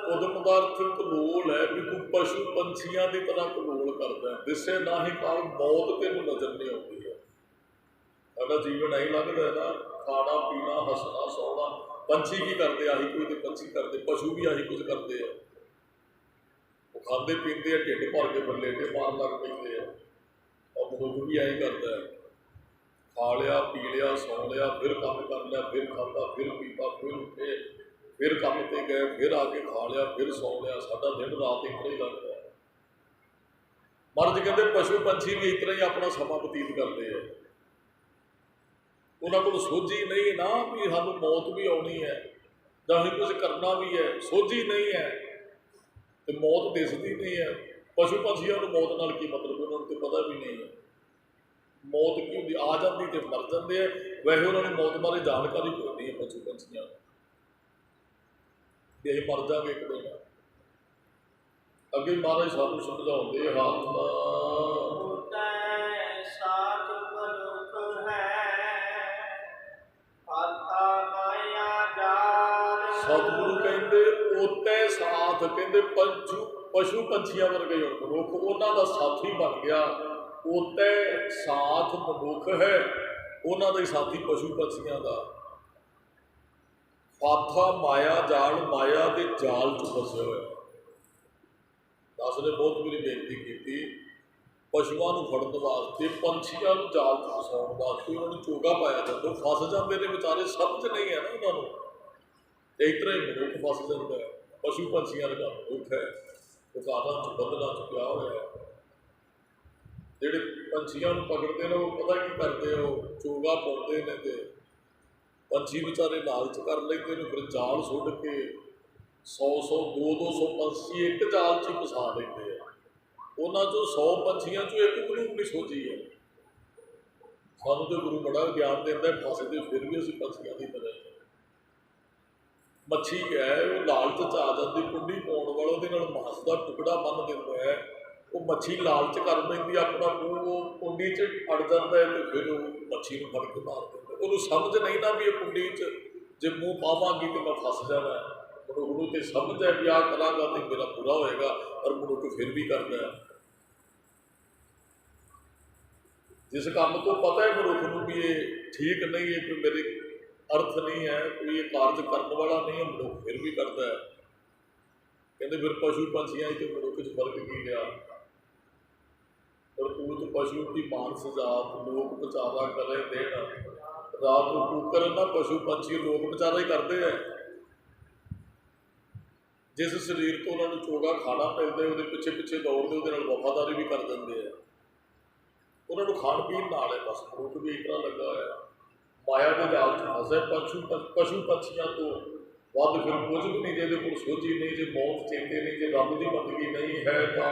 ਉਦਮ ਦਾ ਅਰਥ ਕਲੋਲ ਹੈ ਵੀ ਤੂੰ ਪਸ਼ੂ ਪੰਛੀਆਂ ਦੀ ਤਰ੍ਹਾਂ ਕਲੋਲ ਕਰਦਾ। ਦਿਸੇ ਨਾ ਹੀ ਕਾਲ, ਮੌਤ ਤੈਨੂੰ ਨਜ਼ਰ ਨਹੀਂ ਆਉਂਦੀ ਹੈ। ਸਾਡਾ ਜੀਵਨ ਐਂ ਲੱਗਦਾ ਹੈ ਨਾ, ਖਾਣਾ ਪੀਣਾ, ਹੱਸਣਾ ਸੌਣਾ। ਪੰਛੀ ਕੀ ਕਰਦੇ? ਆਹੀ ਕੋਈ ਤੇ ਪੰਛੀ ਕਰਦੇ, ਪਸ਼ੂ ਵੀ ਆਹੀ ਕੁਝ ਕਰਦੇ ਆ। ਉਹ ਖਾਂਦੇ ਪੀਂਦੇ ਆ, ਢਿੱਡ ਭਰ ਕੇ ਬੱਲੇ ਤੇ ਮਾਰਨ ਲੱਗ ਪੈਂਦੇ ਆ। ਔਰ ਮਨੁੱਖ ਵੀ ਐਂ ਕਰਦਾ, ਖਾ ਲਿਆ, ਪੀ ਲਿਆ, ਸੌਂ ਲਿਆ, ਫਿਰ ਕੰਮ ਕਰ ਲਿਆ, ਫਿਰ ਖਾਧਾ, ਫਿਰ ਪੀਤਾ, ਫਿਰ ਉੱਠੇ, ਫਿਰ ਕੰਮ ਤੇ ਗਏ, ਫਿਰ ਆ ਕੇ ਖਾ ਲਿਆ, ਫਿਰ ਸੌਂ ਲਿਆ। ਸਾਡਾ ਦਿਨ ਰਾਤ ਇੱਕ ਹੀ ਲੱਗਦਾ। ਮਰਦ ਕਹਿੰਦੇ ਪਸ਼ੂ ਪੰਛੀ ਵੀ ਇਸ ਤਰ੍ਹਾਂ ਹੀ ਆਪਣਾ ਸਮਾਂ ਬਤੀਤ ਕਰਦੇ ਆ। ਉਹਨਾਂ ਕੋਲ ਸੋਝੀ ਨਹੀਂ ਨਾ ਵੀ ਸਾਨੂੰ ਮੌਤ ਵੀ ਆਉਣੀ ਹੈ ਜਾਂ ਅਸੀਂ ਕੁਝ ਕਰਨਾ ਵੀ ਹੈ। ਸੋਝੀ ਨਹੀਂ ਹੈ ਤੇ ਮੌਤ ਦਿਸਦੀ ਨਹੀਂ ਹੈ। ਪਸ਼ੂ ਪੰਛੀਆਂ ਨੂੰ ਮੌਤ ਨਾਲ ਕੀ ਮਤਲਬ, ਉਹਨਾਂ ਨੂੰ ਤਾਂ ਪਤਾ ਵੀ ਨਹੀਂ ਹੈ ਮੌਤ ਕੀ ਹੁੰਦੀ। ਆ ਜਾਂਦੀ ਤੇ ਮਰ ਜਾਂਦੇ ਆ। ਵੈਸੇ ਉਹਨਾਂ ਨੂੰ ਮੌਤ ਬਾਰੇ ਜਾਣਕਾਰੀ ਕੋਈ ਨਹੀਂ ਹੈ ਪਸ਼ੂ ਪੰਛੀਆਂ ਨੂੰ, ਵੀ ਅਸੀਂ ਮਰ ਜਾਵਾਂਗੇ ਇੱਕ ਦਿਨ। ਅੱਗੇ ਮਹਾਰਾਜ ਸਾਨੂੰ ਸਮਝਾਉਂਦੇ ਸਤਿਗੁਰੂ ਕਹਿੰਦੇ ਉੱਤੇ ਸਾਥ, ਕਹਿੰਦੇ ਪਸ਼ੂ ਪੰਛੀਆਂ ਵਰਗੇ ਹੁਣ ਮਨੁੱਖ ਉਹਨਾਂ ਦਾ ਸਾਥੀ ਬਣ ਗਿਆ। ਉੱਤੇ ਸਾਥ ਮਨੁੱਖ ਹੈ, ਉਹਨਾਂ ਦਾ ਹੀ ਸਾਥੀ ਪਸ਼ੂ ਪੰਛੀਆਂ ਦਾ। ਫਾਥਾ ਮਾਇਆ ਜਾਲ, ਮਾਇਆ ਦੇ ਜਾਲ 'ਚ ਫਸੇ ਹੋਏ। ਦਾਸ ਨੇ ਬਹੁਤ ਮੇਰੀ ਬੇਨਤੀ ਕੀਤੀ, ਪਸ਼ੂਆਂ ਨੂੰ ਫੜਨ ਵਾਸਤੇ, ਪੰਛੀਆਂ ਨੂੰ ਜਾਲ 'ਚ ਫਸਾਉਣ ਵਾਸਤੇ ਉਹਨਾਂ ਨੂੰ ਚੋਗਾ ਪਾਇਆ ਜਾਂਦਾ। ਫਸ ਜਾਂਦੇ ਨੇ ਵਿਚਾਰੇ, ਸਮਝ ਨਹੀਂ ਹੈ ਨਾ ਉਹਨਾਂ ਨੂੰ। ਤੇ ਇਸ ਤਰ੍ਹਾਂ ਹੀ ਮਨੁੱਖ ਫਸ ਜਾਂਦਾ। ਪਸ਼ੂ ਪੰਛੀਆਂ ਦਾ ਮਨੁੱਖ ਹੈ, ਦੁਕਾਨਾਂ 'ਚ ਬੰਧਨਾਂ 'ਚ ਪਿਆ ਹੋਇਆ। ਜਿਹੜੇ ਪੰਛੀਆਂ ਨੂੰ ਪਕੜਦੇ ਨੇ ਉਹ ਪਤਾ ਕੀ ਕਰਦੇ ਆ, ਉਹ ਚੋਗਾ ਪਾਉਂਦੇ ਨੇ ਤੇ ਪੰਛੀ ਵਿਚਾਰੇ ਲਾਲਚ ਕਰ ਲੈਂਦੇ ਨੇ, ਫਿਰ ਜਾਲ ਸੁੱਟ ਕੇ 100 200 ਪੰਛੀ ਇੱਕ ਜਾਲ 'ਚ ਹੀ ਫਸਾ ਲੈਂਦੇ ਆ। ਉਹਨਾਂ 'ਚੋਂ 100 ਪੰਛੀਆਂ 'ਚੋਂ ਇੱਕ ਨੂੰ ਨਹੀਂ ਸੋਚੀ ਹੈ। ਸਾਨੂੰ ਤੇ ਗੁਰੂ ਬੜਾ ਗਿਆਨ ਦਿੰਦਾ, ਫਸਦੇ ਫਿਰ ਵੀ ਅਸੀਂ ਪੰਛੀਆਂ ਦੀ ਤਰ੍ਹਾਂ। ਮੱਛੀ ਹੈ ਉਹ ਲਾਲਚ 'ਚ ਆ ਜਾਂਦੀ, ਕੁੰਡੀ ਪਾਉਣ ਵਾਲਾ ਉਹਦੇ ਨਾਲ ਮਾਸ ਦਾ ਟੁਕੜਾ ਬੰਨ੍ਹ ਦਿੰਦਾ ਹੈ, ਉਹ ਮੱਛੀ ਲਾਲਚ ਕਰ ਪੈਂਦੀ, ਆਪਣਾ ਮੂੰਹ ਉਹ ਕੁੰਡੀ 'ਚ ਅੜ ਜਾਂਦਾ ਹੈ ਤੇ ਫਿਰ ਉਹ ਮੱਛੀ ਨੂੰ ਫੜ ਕੇ ਮਾਰ ਦਿੰਦਾ। ਉਹਨੂੰ ਸਮਝ ਨਹੀਂ ਨਾ ਵੀ ਇਹ ਕੁੰਡੀ 'ਚ ਜੇ ਮੂੰਹ ਪਾਵਾਂਗੀ ਤੇ ਮੈਂ ਫਸ ਜਾਣਾ। ਉਹਨੂੰ ਤੇ ਸਮਝ ਹੈ ਵੀ ਆਹ ਕਰਾਂਗਾ ਤੇ ਮੇਰਾ ਬੁਰਾ ਹੋਏਗਾ, ਪਰ ਮਨੁੱਖ ਫਿਰ ਵੀ ਕਰਦਾ ਹੈ। ਜਿਸ ਕੰਮ ਤੋਂ ਪਤਾ ਹੈ ਮਨੁੱਖ ਨੂੰ ਵੀ ਇਹ ਠੀਕ ਨਹੀਂ ਹੈ, ਕੋਈ ਮੇਰੇ ਅਰਥ ਨਹੀਂ ਹੈ, ਕੋਈ ਇਹ ਕਾਰਜ ਕਰਨ ਵਾਲਾ ਨਹੀਂ ਹੈ, ਮਨੁੱਖ ਫਿਰ ਵੀ ਕਰਦਾ ਹੈ। ਕਹਿੰਦੇ ਫਿਰ ਪਸ਼ੂ ਪੰਛੀਆਂ 'ਚ ਮਨੁੱਖ 'ਚ ਫਰਕ ਕੀ ਰਿਹਾ? ਕਰਤੂਤ ਪਸ਼ੂ ਕੀ ਮਾਨਸ ਜਾਤ, ਲੋਕ ਵਿਚਾਰਾ ਕਰੇ ਦੇਣ, ਰਾਤ ਨੂੰ ਕੂਕਰ ਨਾ ਪਸ਼ੂ ਪੰਛੀ ਲੋਕ ਵਿਚਾਰਾ ਹੀ ਕਰਦੇ ਹੈ। ਜਿਸ ਸਰੀਰ ਤੋਂ ਉਹਨਾਂ ਨੂੰ ਚੋਗਾ ਖਾਣਾ ਮਿਲਦਾ ਉਹਦੇ ਪਿੱਛੇ ਪਿੱਛੇ ਦੌੜਦੇ, ਉਹਦੇ ਨਾਲ ਵਫਾਦਾਰੀ ਵੀ ਕਰ ਦਿੰਦੇ ਆ। ਉਹਨਾਂ ਨੂੰ ਖਾਣ ਪੀਣ ਨਾਲ ਹੈ, ਬਸ ਮਨੁੱਖ ਵੀ ਇਸ ਤਰ੍ਹਾਂ ਲੱਗਾ ਹੋਇਆ ਮਾਇਆ ਦੇ ਜਾਲ 'ਚ ਫਸੇ। ਪਸ਼ੂ ਪੰਛੀਆਂ ਤੋਂ ਵੱਧ ਫਿਰ ਕੁਝ ਵੀ ਨਹੀਂ, ਜਿਹਦੇ ਕੋਲ ਸੋਝੀ ਨਹੀਂ, ਜੇ ਮੌਤ ਚੇਤੇ ਨਹੀਂ, ਜੇ ਰੱਬ ਦੀ ਬੰਦਗੀ ਨਹੀਂ ਹੈ ਤਾਂ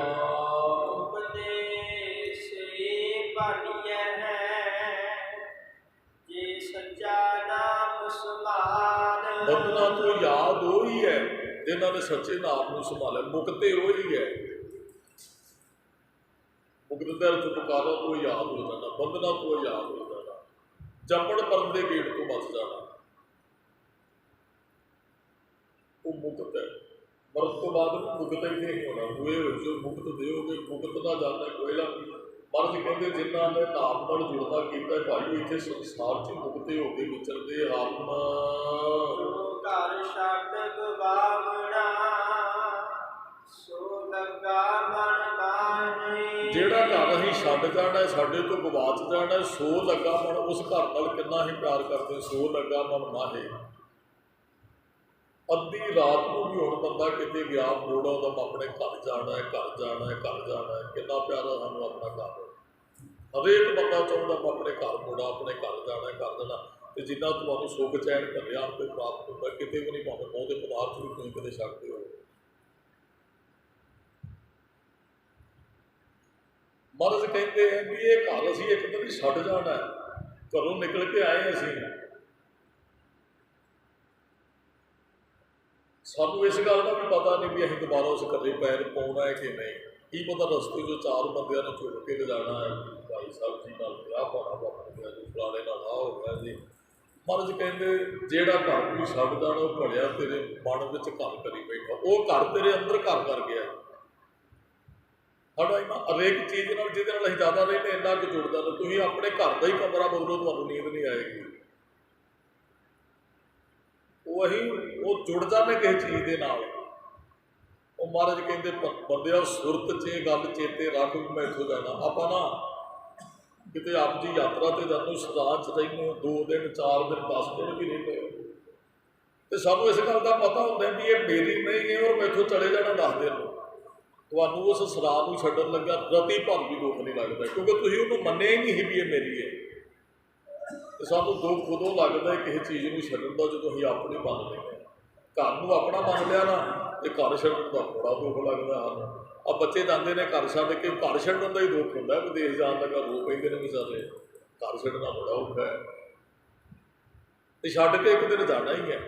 ਬੰਦਨਾ ਤੋਂ ਯਾਦ ਉਹੀ ਹੈ ਜਿਨ੍ਹਾਂ ਨੇ ਸੱਚੇ ਨਾਮ ਨੂੰ ਸੰਭਾਲਿਆ। ਮੁਕਤੇ ਉਹੀ ਹੈ, ਮੁਕਤ ਦੇ ਅਰਥ ਪੁਕਾਰਾ ਤੋਂ ਯਾਦ ਹੋ ਜਾਣਾ, ਬੰਦਨਾ ਤੋਂ ਯਾਦ ਹੋ ਜਾਣਾ, ਜੰਮਣ ਮਰਨ ਦੇ ਗੇੜ ਤੋਂ ਬਚ ਜਾਣਾ, ਉਹ ਮੁਕਤ ਹੈ। ਮਰਨ ਤੋਂ ਬਾਅਦ ਮੁਕਤ ਹੀ ਨਹੀਂ ਹੋਣਾ, ਹੋਏ ਹੋਏ ਜੋ ਮੁਕਤ ਦਿਓਗੇ, ਮੁਕਤ ਦਾ ਜਾਣਾ ਕੋਇਲਾ। ਮਹਾਰਾਜ ਕਹਿੰਦੇ ਜਿਨ੍ਹਾਂ ਨੇ ਨਾਮ ਨਾਲ ਜੁੜਨਾ ਕੀਤਾ ਭਾਈ ਇੱਥੇ ਸੰਸਾਰ 'ਚ ਮੁਕਤੇ ਹੋ ਕੇ ਵਿਚਰਦੇ ਹਨ। ਘਰ ਛੱਡ ਗਵਾਵਣਾ ਸੋ ਲੱਗਾ ਮਨ ਮਾਹੀ। ਜਿਹੜਾ ਘਰ ਅਸੀਂ ਛੱਡ ਜਾਣਾ, ਸਾਡੇ ਤੋਂ ਗਵਾਚ ਜਾਣਾ, ਸੋ ਲੱਗਾ ਮਨ, ਉਸ ਘਰ ਨਾਲ ਕਿੰਨਾ ਹੀ ਪਿਆਰ ਕਰਦੇ, ਸੋ ਲੱਗਾ ਮਨ ਮਾਹੇ। ਅੱਧੀ ਰਾਤ ਨੂੰ ਵੀ ਹੁਣ ਬੰਦਾ ਕਿਤੇ ਗਿਆ ਮੋੜ ਆਉਂਦਾ, ਆਪਣੇ ਘਰ ਜਾਣਾ ਹੈ, ਘਰ ਜਾਣਾ ਹੈ, ਘਰ ਜਾਣਾ ਹੈ। ਕਿੰਨਾ ਪਿਆਰਾ ਸਾਨੂੰ ਆਪਣਾ ਘਰ, ਹਰੇਕ ਬੰਦਾ ਚਾਹੁੰਦਾ ਮੈਂ ਆਪਣੇ ਘਰ ਮੋੜਾ, ਆਪਣੇ ਘਰ ਜਾਣਾ, ਘਰ ਜਾਣਾ। ਤੇ ਜਿੰਨਾ ਤੁਹਾਨੂੰ ਸੁੱਖ ਚੈਨ ਘਰਿਆ ਤੇ ਪ੍ਰਾਪਤ ਹੁੰਦਾ, ਕਿਤੇ ਵੀ ਨਹੀਂ, ਭਾਵੇਂ ਬਹੁਤੇ ਪਦਾਰਥ ਵੀ ਤੁਸੀਂ ਕਦੇ ਛੱਡਦੇ ਹੋ। ਮਹਾਰਾਜ ਕਹਿੰਦੇ ਹੈ ਵੀ ਇਹ ਘਰ ਅਸੀਂ ਇੱਕ ਦਿਨ ਛੱਡ ਜਾਣਾ ਹੈ। ਘਰੋਂ ਨਿਕਲ ਕੇ ਆਏ ਅਸੀਂ, ਸਾਨੂੰ ਇਸ ਗੱਲ ਦਾ ਵੀ ਪਤਾ ਨਹੀਂ ਵੀ ਅਸੀਂ ਦੁਬਾਰਾ ਉਸ ਘਰੇ ਪੈਰ ਪਾਉਣਾ ਹੈ ਕਿ ਨਹੀਂ। ਕੀ ਪਤਾ ਰਸਤੇ 'ਚੋਂ 4 ਬੰਦਿਆਂ ਨੇ ਝੁੱਟ ਕੇ ਲਿਜਾਣਾ ਹੈ, ਭਾਈ ਸਾਹਿਬ ਜੀ ਨਾਲ ਵਿਆਹ ਪਾਉਣਾ ਵਾਪਰ ਗਿਆ ਜੀ, ਫਲਾਣੇ ਨਾਲ ਆਹ ਹੋ ਗਿਆ ਜੀ। ਮਹਾਰਾਜ ਕਹਿੰਦੇ ਜਿਹੜਾ ਘਰ ਕੋਈ ਛੱਡ ਜਾਣਾ ਉਹ ਭਲਿਆ ਤੇਰੇ ਮਨ ਵਿੱਚ ਘਰ ਕਰੀ ਬੈਠਾ, ਉਹ ਘਰ ਤੇਰੇ ਅੰਦਰ ਘਰ ਕਰ ਗਿਆ। ਸਾਡਾ ਇਹਨਾਂ ਹਰੇਕ ਚੀਜ਼ ਨਾਲ ਜਿਹਦੇ ਨਾਲ ਅਸੀਂ ਜ਼ਿਆਦਾ ਰਹਿੰਦੇ ਇੰਨਾ ਕੁ ਜੁੜ ਜਾਂਦਾ। ਤੁਸੀਂ ਆਪਣੇ ਘਰ ਦਾ ਹੀ ਕਮਰਾ ਬਦਲੋ, ਤੁਹਾਨੂੰ ਨੀਂਦ ਨਹੀਂ ਆਏਗੀ। ਉਹ ਜੁੜ ਜਾਂਦੇ ਕਿਸੇ ਚੀਜ਼ ਦੇ ਨਾਲ। ਉਹ ਮਹਾਰਾਜ ਕਹਿੰਦੇ ਬੰਦਿਆ ਸੁਰਤ 'ਚ ਇਹ ਗੱਲ ਚੇਤੇ ਰੱਖ ਵੀ ਮੈਂ ਇੱਥੋਂ ਜਾਣਾ। ਆਪਾਂ ਨਾ ਕਿਤੇ ਆਪ ਜੀ ਯਾਤਰਾ 'ਤੇ ਜਾਂਦੇ, ਸਦਾ 'ਚ ਰਹਿੰਦੇ ਹੋ 2 ਦਿਨ 4 ਦਿਨ 10 ਦਿਨ ਵੀ ਰਹਿੰਦੇ ਹੋ, ਅਤੇ ਸਾਨੂੰ ਇਸ ਗੱਲ ਦਾ ਪਤਾ ਹੁੰਦਾ ਵੀ ਇਹ ਮੇਰੀ ਨਹੀਂ ਹੈ ਔਰ ਮੈਂ ਇੱਥੋਂ ਚਲੇ ਜਾਣਾ 10 ਦਿਨ। ਤੁਹਾਨੂੰ ਉਸ ਸਰਾਹ ਨੂੰ ਛੱਡਣ ਲੱਗਾ ਰਤੀ ਭਰ ਵੀ ਦੁੱਖ ਨਹੀਂ ਲੱਗਦਾ, ਕਿਉਂਕਿ ਤੁਸੀਂ ਉਹਨੂੰ ਮੰਨਿਆ ਹੀ ਨਹੀਂ ਸੀ ਵੀ ਇਹ ਮੇਰੀ ਹੈ। ਅਤੇ ਸਾਨੂੰ ਦੁੱਖ ਉਦੋਂ ਲੱਗਦਾ ਕਿਸੇ ਚੀਜ਼ ਨੂੰ ਛੱਡਣ ਦਾ ਜਦੋਂ ਅਸੀਂ ਆਪਣੀ ਮੰਨ ਲੈਂਦੇ ਹਾਂ। ਘਰ ਨੂੰ ਆਪਣਾ ਮੰਨ ਲਿਆ ਨਾ ਤੇ ਘਰ ਛੱਡਣ ਦਾ ਬੜਾ ਦੁੱਖ ਲੱਗਦਾ ਸਾਨੂੰ। ਆ ਬੱਚੇ ਜਾਂਦੇ ਨੇ ਘਰ ਛੱਡ ਕੇ, ਘਰ ਛੱਡਣ ਦਾ ਹੀ ਦੁੱਖ ਹੁੰਦਾ। ਵਿਦੇਸ਼ ਜਾਣ ਲੱਗਾ ਰੋ ਪੈਂਦੇ ਨੇ ਵਿਚਾਰੇ, ਘਰ ਛੱਡਣਾ ਬੜਾ ਔਖਾ ਹੈ। ਤੇ ਛੱਡ ਕੇ ਇੱਕ ਦਿਨ ਜਾਣਾ ਹੀ ਹੈ।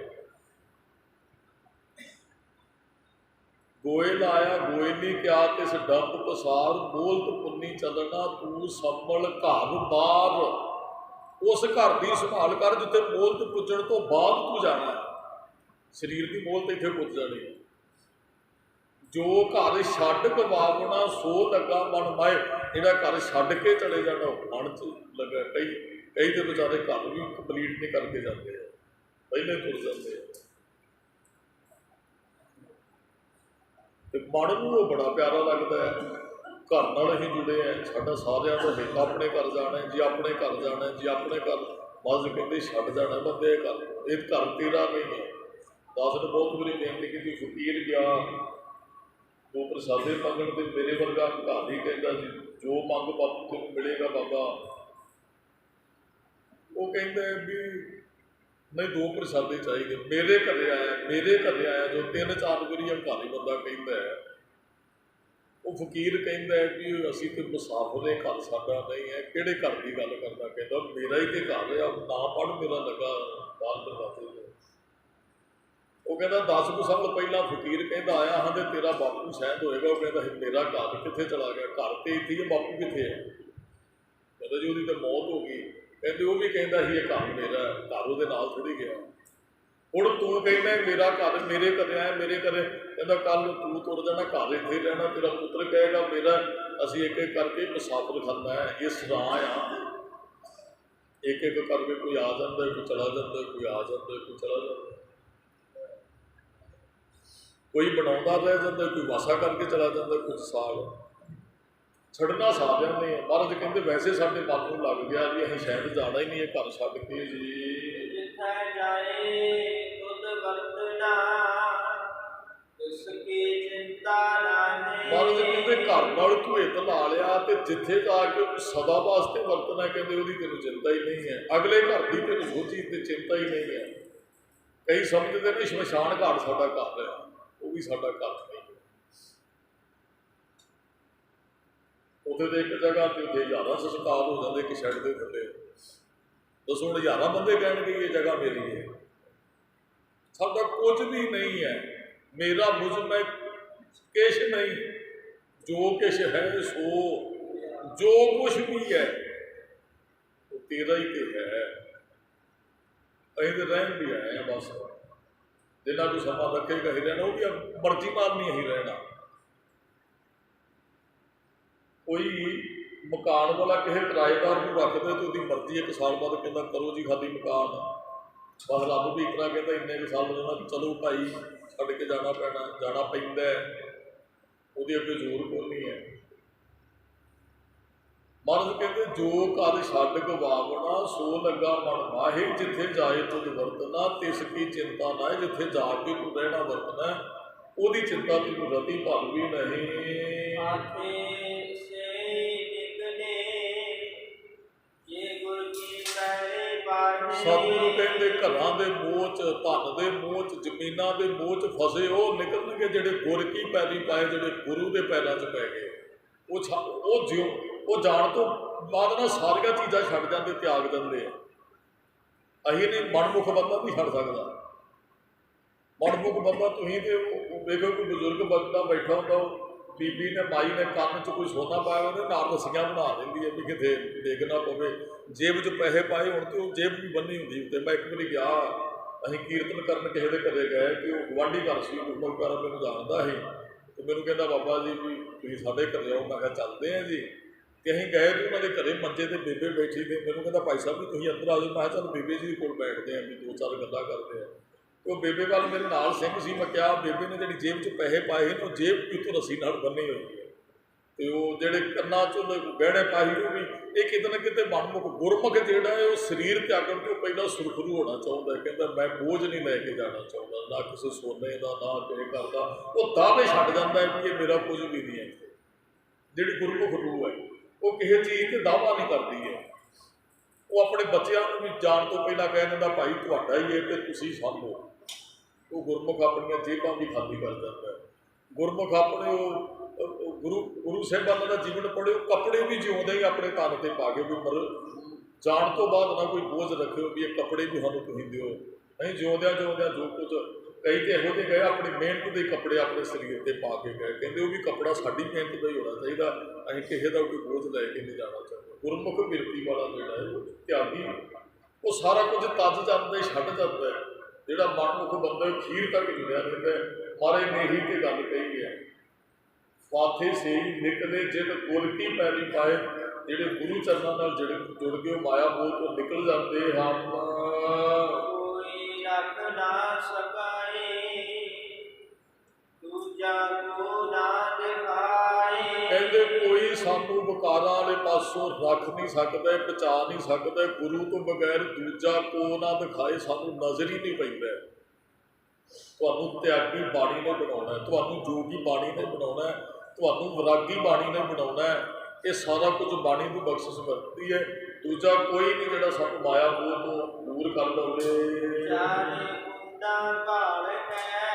ਗੋਇਲ ਆਇਆ ਗੋਇਲੀ ਕਿਆ ਤਿਸ ਡੰਬ ਪਸਾਰ, ਬੋਲਤ ਪੁੰਨੀ ਚੱਲਣਾ ਤੂੰ ਸੰਭਲ ਘਰ ਬਾਰ। ਉਸ ਘਰ ਦੀ ਸੰਭਾਲ ਕਰ ਜਿੱਥੇ ਮੋਲਤ ਪੁੱਜਣ ਤੋਂ ਬਾਅਦ ਤੂੰ ਜਾਣਾ। ਸਰੀਰ ਦੀ ਮੋਲਤ ਇੱਥੇ ਪੁੱਜ ਜਾਣੀ। ਜੋ ਘਰ ਛੱਡ ਗਵਾਵਣਾ ਸੋ ਲੱਗਾ ਮਨ ਮਾਏ। ਜਿਹੜਾ ਘਰ ਛੱਡ ਕੇ ਚਲੇ ਜਾਣਾ ਉਹ ਮਨ 'ਚ ਲੱਗਾ। ਕਈ ਦੇ ਵਿਚਾਰੇ ਘਰ ਵੀ ਕੰਪਲੀਟ ਨਹੀਂ ਕਰਕੇ ਜਾਂਦੇ, ਪਹਿਲੇ ਤੁਰ ਜਾਂਦੇ ਆ। ਤੇ ਮਨ ਨੂੰ ਉਹ ਬੜਾ ਪਿਆਰਾ ਲੱਗਦਾ ਹੈ। ਘਰ ਨਾਲ ਅਸੀਂ ਜੁੜੇ ਹਾਂ, ਸਾਡਾ ਸਾਰਿਆਂ ਦਾ ਹਿੱਤ ਆਪਣੇ ਘਰ ਜਾਣਾ ਜੀ, ਆਪਣੇ ਘਰ ਜਾਣਾ ਜੀ, ਆਪਣੇ ਘਰ। ਮੱਝ ਕਹਿੰਦੇ ਛੱਡ ਜਾਣਾ ਬੰਦੇ ਘਰ, ਇਹ ਘਰ ਤੇਰਾ ਨਹੀਂ ਹੈ। ਦਾਸ ਨੇ ਬਹੁਤ ਵਾਰੀ ਬੇਨਤੀ ਕੀਤੀ, ਫਕੀਰ ਗਿਆ 2 ਪ੍ਰਸਾਦੇ ਮੰਗਣ ਤੇ ਮੇਰੇ ਵਰਗਾ ਘਰ ਹੀ ਕਹਿੰਦਾ ਜੀ ਜੋ ਮੰਗ ਬਾਪੂ ਤੈਨੂੰ ਮਿਲੇਗਾ ਬਾਬਾ। ਉਹ ਕਹਿੰਦਾ ਵੀ ਨਹੀਂ 2 ਪ੍ਰਸ਼ਾਦੇ ਚਾਹੀਦੇ। ਮੇਰੇ ਘਰੇ ਆਇਆ ਜੋ 3-4 ਵਾਰੀ ਹੰਕਾਰੀ ਬੰਦਾ ਕਹਿੰਦਾ ਹੈ, ਉਹ ਫਕੀਰ ਕਹਿੰਦਾ ਹੈ ਵੀ ਅਸੀਂ ਤੇ ਮੁਸਾਫਰ ਦੇ ਘਰ ਸਾਡਾ ਨਹੀਂ ਹੈ। ਕਿਹੜੇ ਘਰ ਦੀ ਗੱਲ ਕਰਦਾ? ਕਹਿੰਦਾ ਮੇਰਾ ਹੀ ਤੇ ਘਰ ਆ, ਨਾ ਪੜ੍ਹ ਮੇਰਾ ਲੱਗਾ ਬਾਹਰ ਦਰਵਾਜ਼ੇ ਤੇ। ਉਹ ਕਹਿੰਦਾ 10 ਕੁ ਸਾਲ ਪਹਿਲਾਂ ਫਕੀਰ ਕਹਿੰਦਾ ਆਇਆ ਹਾਂ ਤੇ ਤੇਰਾ ਬਾਪੂ ਸ਼ਾਇਦ ਹੋਏਗਾ। ਉਹ ਕਹਿੰਦਾ ਮੇਰਾ ਘਰ ਕਿੱਥੇ ਚਲਾ ਗਿਆ? ਘਰ ਤੇ ਇੱਥੇ ਹੀ, ਬਾਪੂ ਕਿੱਥੇ ਹੈ? ਕਹਿੰਦਾ ਜੀ ਉਹਦੀ ਤਾਂ ਮੌਤ ਹੋ ਗਈ। ਕਹਿੰਦੇ ਉਹ ਵੀ ਕਹਿੰਦਾ ਸੀ ਇਹ ਘਰ ਮੇਰਾ, ਘਰ ਉਹਦੇ ਨਾਲ ਥੋੜ੍ਹੀ ਗਿਆ। ਹੁਣ ਤੂੰ ਕਹਿੰਦਾ ਮੇਰਾ ਘਰ, ਮੇਰੇ ਘਰੇ ਆਇਆ, ਮੇਰੇ ਘਰੇ। ਕਹਿੰਦਾ ਕੱਲ੍ਹ ਤੂੰ ਤੁਰ ਜਾਣਾ, ਘਰ ਇੱਥੇ ਰਹਿਣਾ। ਤੇਰਾ ਪੁੱਤਰ ਕਹੇਗਾ ਮੇਰਾ, ਅਸੀਂ ਇੱਕ ਇੱਕ ਕਰਕੇ ਮੁਸਾਫਰ ਖਾਨਾ ਹੈ, ਇਹ ਸਰਾਂ ਆ। ਇੱਕ ਇੱਕ ਕਰਕੇ ਕੋਈ ਆ ਜਾਂਦਾ, ਕੋਈ ਚਲਾ ਜਾਂਦਾ, ਕੋਈ ਆ ਜਾਂਦਾ, ਕੋਈ ਚਲਾ ਜਾਂਦਾ, ਕੋਈ ਬਣਾਉਂਦਾ ਰਹਿ ਜਾਂਦਾ, ਕੋਈ ਵਾਸਾ ਕਰਕੇ ਚਲਾ ਜਾਂਦਾ, ਕੁਝ ਸਾਲ ਛੱਡਣਾ ਸਾਰਿਆਂ ਨੇ। ਮਹਾਰਾਜ ਕਹਿੰਦੇ ਵੈਸੇ ਸਾਡੇ ਮਨ ਨੂੰ ਲੱਗ ਗਿਆ ਵੀ ਅਸੀਂ ਸ਼ਾਇਦ ਜਾਣਾ ਹੀ ਨਹੀਂ ਇਹ ਘਰ ਛੱਡ ਕੇ ਜੀ। ਜਿੱਥੇ ਜਾਏ ਤੁਧ ਵਰਤਨਾ ਤਿਸ ਕੀ ਚਿੰਤਾ ਨਾਹੀ। ਮਹਾਰਾਜ ਕਹਿੰਦੇ ਘਰ ਨਾਲ ਤੂੰ ਹਿੱਤ ਲਾ ਲਿਆ ਤੇ ਜਿੱਥੇ ਜਾ ਕੇ ਸਦਾ ਵਾਸਤੇ ਵਰਤਣਾ, ਕਹਿੰਦੇ ਉਹਦੀ ਤੈਨੂੰ ਚਿੰਤਾ ਹੀ ਨਹੀਂ ਹੈ। ਅਗਲੇ ਘਰ ਦੀ ਤੈਨੂੰ ਸੋਚੀ ਤੇ ਚਿੰਤਾ ਹੀ ਨਹੀਂ ਹੈ। ਕਈ ਸਮਝਦੇ ਨੇ ਸ਼ਮਸ਼ਾਨ ਘਾਟ ਸਾਡਾ ਘਰ ਹੈ, ਉਹ ਵੀ ਸਾਡਾ ਘਰ ਨਹੀਂ। ਉੱਥੇ ਦੇ ਇੱਕ ਜਗ੍ਹਾ ਤੇ ਉੱਥੇ 1000 ਸੰਸਕਾਰ ਹੋ ਜਾਂਦੇ ਇੱਕ ਸ਼ੈੱਡ ਦੇ ਥੱਲੇ। ਦੱਸੋ ਹੁਣ 1000 ਬੰਦੇ ਕਹਿਣਗੇ ਇਹ ਜਗ੍ਹਾ ਮੇਰੀ ਹੈ। ਸਾਡਾ ਕੁਝ ਵੀ ਨਹੀਂ ਹੈ, ਮੇਰਾ ਮੁਝ ਮੈਂ ਕਿਛ ਨਹੀਂ, ਜੋ ਕੁਛ ਹੈ ਸੋ ਜੋ ਕੁਛ ਵੀ ਹੈ ਉਹ ਤੇਰਾ ਹੀ ਤੇ ਹੈ। ਅਸੀਂ ਤਾਂ ਰਹਿਣ ਵੀ ਆਏ ਹਾਂ ਬਸ, ਜਿੰਨਾ ਕੋਈ ਸਮਾਂ ਰੱਖੇਗਾ ਹੀ ਰਹਿਣਾ, ਉਹ ਵੀ ਮਰਜ਼ੀ ਨਾਲ ਨਹੀਂ ਅਸੀਂ ਰਹਿਣਾ। ਕੋਈ ਮਕਾਨ ਵਾਲਾ ਕਿਸੇ ਕਿਰਾਏਦਾਰ ਨੂੰ ਰੱਖਦੇ ਤੇ ਉਹਦੀ ਮਰਜ਼ੀ 1 ਸਾਲ ਬਾਅਦ ਕਹਿੰਦਾ ਕਰੋ ਜੀ ਖਾਲੀ ਮਕਾਨ। ਬਸ ਰੱਬ ਵੀ ਇਤਨਾ ਕਹਿੰਦਾ ਇੰਨੇ ਕੁ ਸਾਲ ਹੋ ਜਾਣਾ, ਚਲੋ ਭਾਈ ਛੱਡ ਕੇ ਜਾਣਾ ਪੈਂਦਾ, ਉਹਦੀ ਅੱਗੇ ਜ਼ੋਰ ਕੋਈ ਨਹੀਂ ਹੈ। ਮਹਾਰਾਜ ਕਹਿੰਦੇ ਜੋ ਕਰ ਛੱਡ ਗਵਾਵਣਾ ਸੋ ਲੱਗਾ ਮਨ ਮਾਹੀ। ਜਿੱਥੇ ਜਾਏ ਤੁਧ ਵਰਤਣਾ ਤਿਸ ਕੀ ਚਿੰਤਾ ਨਾ। ਜਿੱਥੇ ਜਾ ਕੇ ਤੂੰ ਰਹਿਣਾ ਵਰਤਣਾ ਉਹਦੀ ਚਿੰਤਾ ਤੈਨੂੰ ਰਤੀ ਭਰ ਵੀ ਨਹੀਂ। ਸਤਿਗੁਰੂ ਕਹਿੰਦੇ ਘਰਾਂ ਦੇ ਮੋਹ 'ਚ, ਧਨ ਦੇ ਮੋਹ 'ਚ, ਜ਼ਮੀਨਾਂ ਦੇ ਮੋਹ 'ਚ ਫਸੇ ਉਹ ਨਿਕਲਣਗੇ ਜਿਹੜੇ ਗੁਰ ਕੀ ਪੈਰੀ ਪਾਏ, ਜਿਹੜੇ ਗੁਰੂ ਦੇ ਪੈਰਾਂ 'ਚ ਪੈ ਗਏ। ਉਹ ਜਾਣ ਤੋਂ ਬਾਅਦ ਨਾ ਸਾਰੀਆਂ ਚੀਜ਼ਾਂ ਛੱਡ ਜਾਂਦੇ, ਤਿਆਗ ਦਿੰਦੇ ਆ। ਅਸੀਂ ਨਹੀਂ, ਮਨਮੁਖ ਬੰਦਾ ਨਹੀਂ ਛੱਡ ਸਕਦਾ। ਮਨਮੁਖ ਬੰਦਾ ਤੁਸੀਂ ਤੇ ਵੇਖੋ ਕੋਈ ਬਜ਼ੁਰਗ ਬੰਦਾ ਬੈਠਾ ਹੁੰਦਾ, ਬੀਬੀ ਨੇ ਮਾਈ ਨੇ ਕੰਨ 'ਚ ਕੋਈ ਸੋਨਾ ਪਾਇਆ ਉਹਦੇ ਨਾਲ ਰੱਸੀਆਂ ਬਣਾ ਦਿੰਦੀ ਹੈ ਵੀ ਕਿਤੇ ਡਿੱਗ ਨਾ ਪਵੇ। ਜੇਬ 'ਚ ਪੈਸੇ ਪਾਏ ਹੁਣ ਤੇ ਉਹ ਜੇਬ ਵੀ ਬੰਨੀ ਹੁੰਦੀ ਉੱਤੇ। ਮੈਂ ਇੱਕ ਵਾਰੀ ਗਿਆ, ਅਸੀਂ ਕੀਰਤਨ ਕਰਨ ਕਿਸੇ ਦੇ ਘਰੇ ਗਏ ਕਿ ਉਹ ਗੁਆਂਢੀ ਘਰ ਸੀ, ਗੁਰਮੁਖਾਰਾ ਮੈਨੂੰ ਜਾਣਦਾ ਸੀ ਤੇ ਮੈਨੂੰ ਕਹਿੰਦਾ ਬਾਬਾ ਜੀ ਵੀ ਤੁਸੀਂ ਸਾਡੇ ਘਰੇ ਆਓ। ਮੈਂ ਕਿਹਾ ਚੱਲਦੇ ਹਾਂ ਜੀ। ਤੇ ਅਸੀਂ ਗਏ ਤੇ ਉਹਨਾਂ ਦੇ ਘਰੇ ਮੰਜੇ ਤੇ ਬੇਬੇ ਬੈਠੀ ਤੇ ਮੈਨੂੰ ਕਹਿੰਦਾ ਭਾਈ ਸਾਹਿਬ ਵੀ ਤੁਸੀਂ ਅੰਦਰ ਆ ਜਾਓ। ਮੈਂ ਕਿਹਾ ਚੱਲ ਬੇਬੇ ਜੀ ਕੋਲ ਬੈਠਦੇ ਹਾਂ ਵੀ 2-4 ਗੱਲਾਂ ਕਰਦੇ ਆ। ਉਹ ਬੇਬੇ ਵੱਲ ਮੇਰੇ ਨਾਲ ਸਿੰਘ ਸੀ। ਮੈਂ ਕਿਹਾ ਬੇਬੇ ਨੇ ਜਿਹੜੀ ਜੇਬ 'ਚ ਪੈਸੇ ਪਾਏ ਨੇ ਉਹ ਜੇਬ ਕਿਤੋਂ ਰੱਸੀ ਨਾਲ ਬੰਨੀ ਹੋਈ ਹੈ ਤੇ ਉਹ ਜਿਹੜੇ ਕੰਨਾਂ 'ਚ ਗਹਿਣੇ ਪਾਏ ਉਹ ਵੀ। ਇਹ ਕਿਤੇ ਨਾ ਕਿਤੇ ਮਨਮੁਖ ਗੁਰਮੁਖ ਜਿਹੜਾ ਹੈ ਉਹ ਸਰੀਰ ਤਿਆਗਣ ਤੋਂ ਪਹਿਲਾਂ ਸੁਰਖਰੂ ਹੋਣਾ ਚਾਹੁੰਦਾ। ਕਹਿੰਦਾ ਮੈਂ ਬੋਝ ਨਹੀਂ ਲੈ ਕੇ ਜਾਣਾ ਚਾਹੁੰਦਾ, ਨਾ ਕਿਸੇ ਸੋਨੇ ਦਾ, ਨਾ ਕਿਸੇ ਘਰ ਦਾ। ਉਹ ਦਾਅਵੇ ਛੱਡ ਜਾਂਦਾ ਹੈ ਵੀ ਇਹ ਮੇਰਾ ਕੁਝ ਵੀ ਨਹੀਂ ਹੈ। ਜਿਹੜੀ ਗੁਰਮੁਖ ਰੂਹ ਹੈ ਉਹ ਕਿਸੇ ਚੀਜ਼ 'ਤੇ ਦਾਅਵਾ ਨਹੀਂ ਕਰਦੀ ਹੈ। ਉਹ ਆਪਣੇ ਬੱਚਿਆਂ ਨੂੰ ਵੀ ਜਾਣ ਤੋਂ ਪਹਿਲਾਂ ਕਹਿ ਦਿੰਦਾ ਭਾਈ ਤੁਹਾਡਾ ਹੀ ਹੈ ਤੇ ਤੁਸੀਂ ਸਾਂਭੋ। ਉਹ ਗੁਰਮੁਖ ਆਪਣੀਆਂ ਜੇਬਾਂ ਵੀ ਖਾਲੀ ਕਰ ਜਾਂਦਾ ਹੈ। ਗੁਰਮੁਖ ਆਪਣੇ ਉਹ ਗੁਰੂ ਸਾਹਿਬਾਨਾਂ ਦਾ ਜੀਵਨ ਪੜ੍ਹੇ, ਉਹ ਕੱਪੜੇ ਵੀ ਜਿਉਂਦੇ ਹੀ ਆਪਣੇ ਤਨ 'ਤੇ ਪਾ ਕੇ ਵੀ ਜਾਣ ਤੋਂ ਬਾਅਦ ਨਾ ਕੋਈ ਬੋਝ ਰੱਖਿਓ ਵੀ ਇਹ ਕੱਪੜੇ ਵੀ ਸਾਨੂੰ ਤੁਸੀਂ ਦਿਓ। ਅਸੀਂ ਜਿਉਂਦਿਆਂ ਜੋ ਕੁਝ, ਕਈ ਤੇ ਇਹੋ ਜਿਹੇ ਗਏ ਆਪਣੀ ਮਿਹਨਤ ਦੇ ਕੱਪੜੇ ਆਪਣੇ ਸਰੀਰ 'ਤੇ ਪਾ ਕੇ ਗਏ। ਕਹਿੰਦੇ ਉਹ ਵੀ ਕੱਪੜਾ ਸਾਡੀ ਮਿਹਨਤ ਦਾ ਹੀ ਹੋਣਾ ਚਾਹੀਦਾ, ਅਸੀਂ ਕਿਸੇ ਦਾ ਕੋਈ ਬੋਝ ਲੈ ਕੇ ਨਹੀਂ ਜਾਣਾ ਚਾਹੁੰਦੇ। ਗੁਰਮੁਖ ਬਿਰਤੀ ਵਾਲਾ ਜਿਹੜਾ ਹੈ ਉਹ ਤਿਆਗੀ, ਉਹ ਸਾਰਾ ਕੁਝ ਤੱਜ ਜਾਂਦਾ ਹੈ, ਛੱਡ ਜਾਂਦਾ ਹੈ। ਜਿਹੜਾ ਮਨਮੁਖ ਬੰਦਾ ਖੀਰ ਤੱਕ ਜੁੜਿਆ ਰਹਿੰਦਾ ਹੈ। ਮਹਾਰਾਜ ਨੇ ਇਹੀ ਤੇ ਗੱਲ ਕਹੀ ਹੈ, ਫਾਥੇ ਸੇਈ ਨਿਕਲੇ ਜਿਤ ਗੁਰ ਕੀ ਪੈਰੀ ਪਾਏ। ਜਿਹੜੇ ਗੁਰੂ ਚਰਨਾਂ ਨਾਲ ਜਿਹੜੇ ਜੁੜ ਕੇ ਮਾਇਆ ਮੋਹ ਤੋਂ ਨਿਕਲ ਜਾਂਦੇ ਹਨ। ਕੋਈ ਰੱਖ ਨਾ ਸਕਾਏ ਦੂਜਾ ਕੋ ਨਾ ਦਿਖਾਏ। ਕਹਿੰਦੇ ਕੋਈ ਸਾਨੂੰ ਵਿਕਾਰਾਂ ਵਾਲੇ ਪਾਸੋਂ ਰੱਖ ਨਹੀਂ ਸਕਦਾ, ਬਚਾ ਨਹੀਂ ਸਕਦਾ। ਗੁਰੂ ਤੋਂ ਬਗੈਰ ਦੂਜਾ ਕੋ ਨਾ ਦਿਖਾਏ, ਸਾਨੂੰ ਨਜ਼ਰ ਹੀ ਨਹੀਂ ਪੈਂਦਾ। ਤੁਹਾਨੂੰ ਤਿਆਗੀ ਬਾਣੀ ਨੇ ਬਣਾਉਣਾ, ਤੁਹਾਨੂੰ ਜੋਗੀ ਬਾਣੀ ਨੇ ਬਣਾਉਣਾ, ਤੁਹਾਨੂੰ ਵਿਰਾਗੀ ਬਾਣੀ ਨੇ ਬਣਾਉਣਾ। ये सारा कुछ बाणी की बख्शिश वरती है। दूजा कोई नहीं जिहड़ा सानू माया मोह तो दूर कर दवे। ਚਾਰੇ ਕੁੰਡਾ ਘਾਲ ਹੈ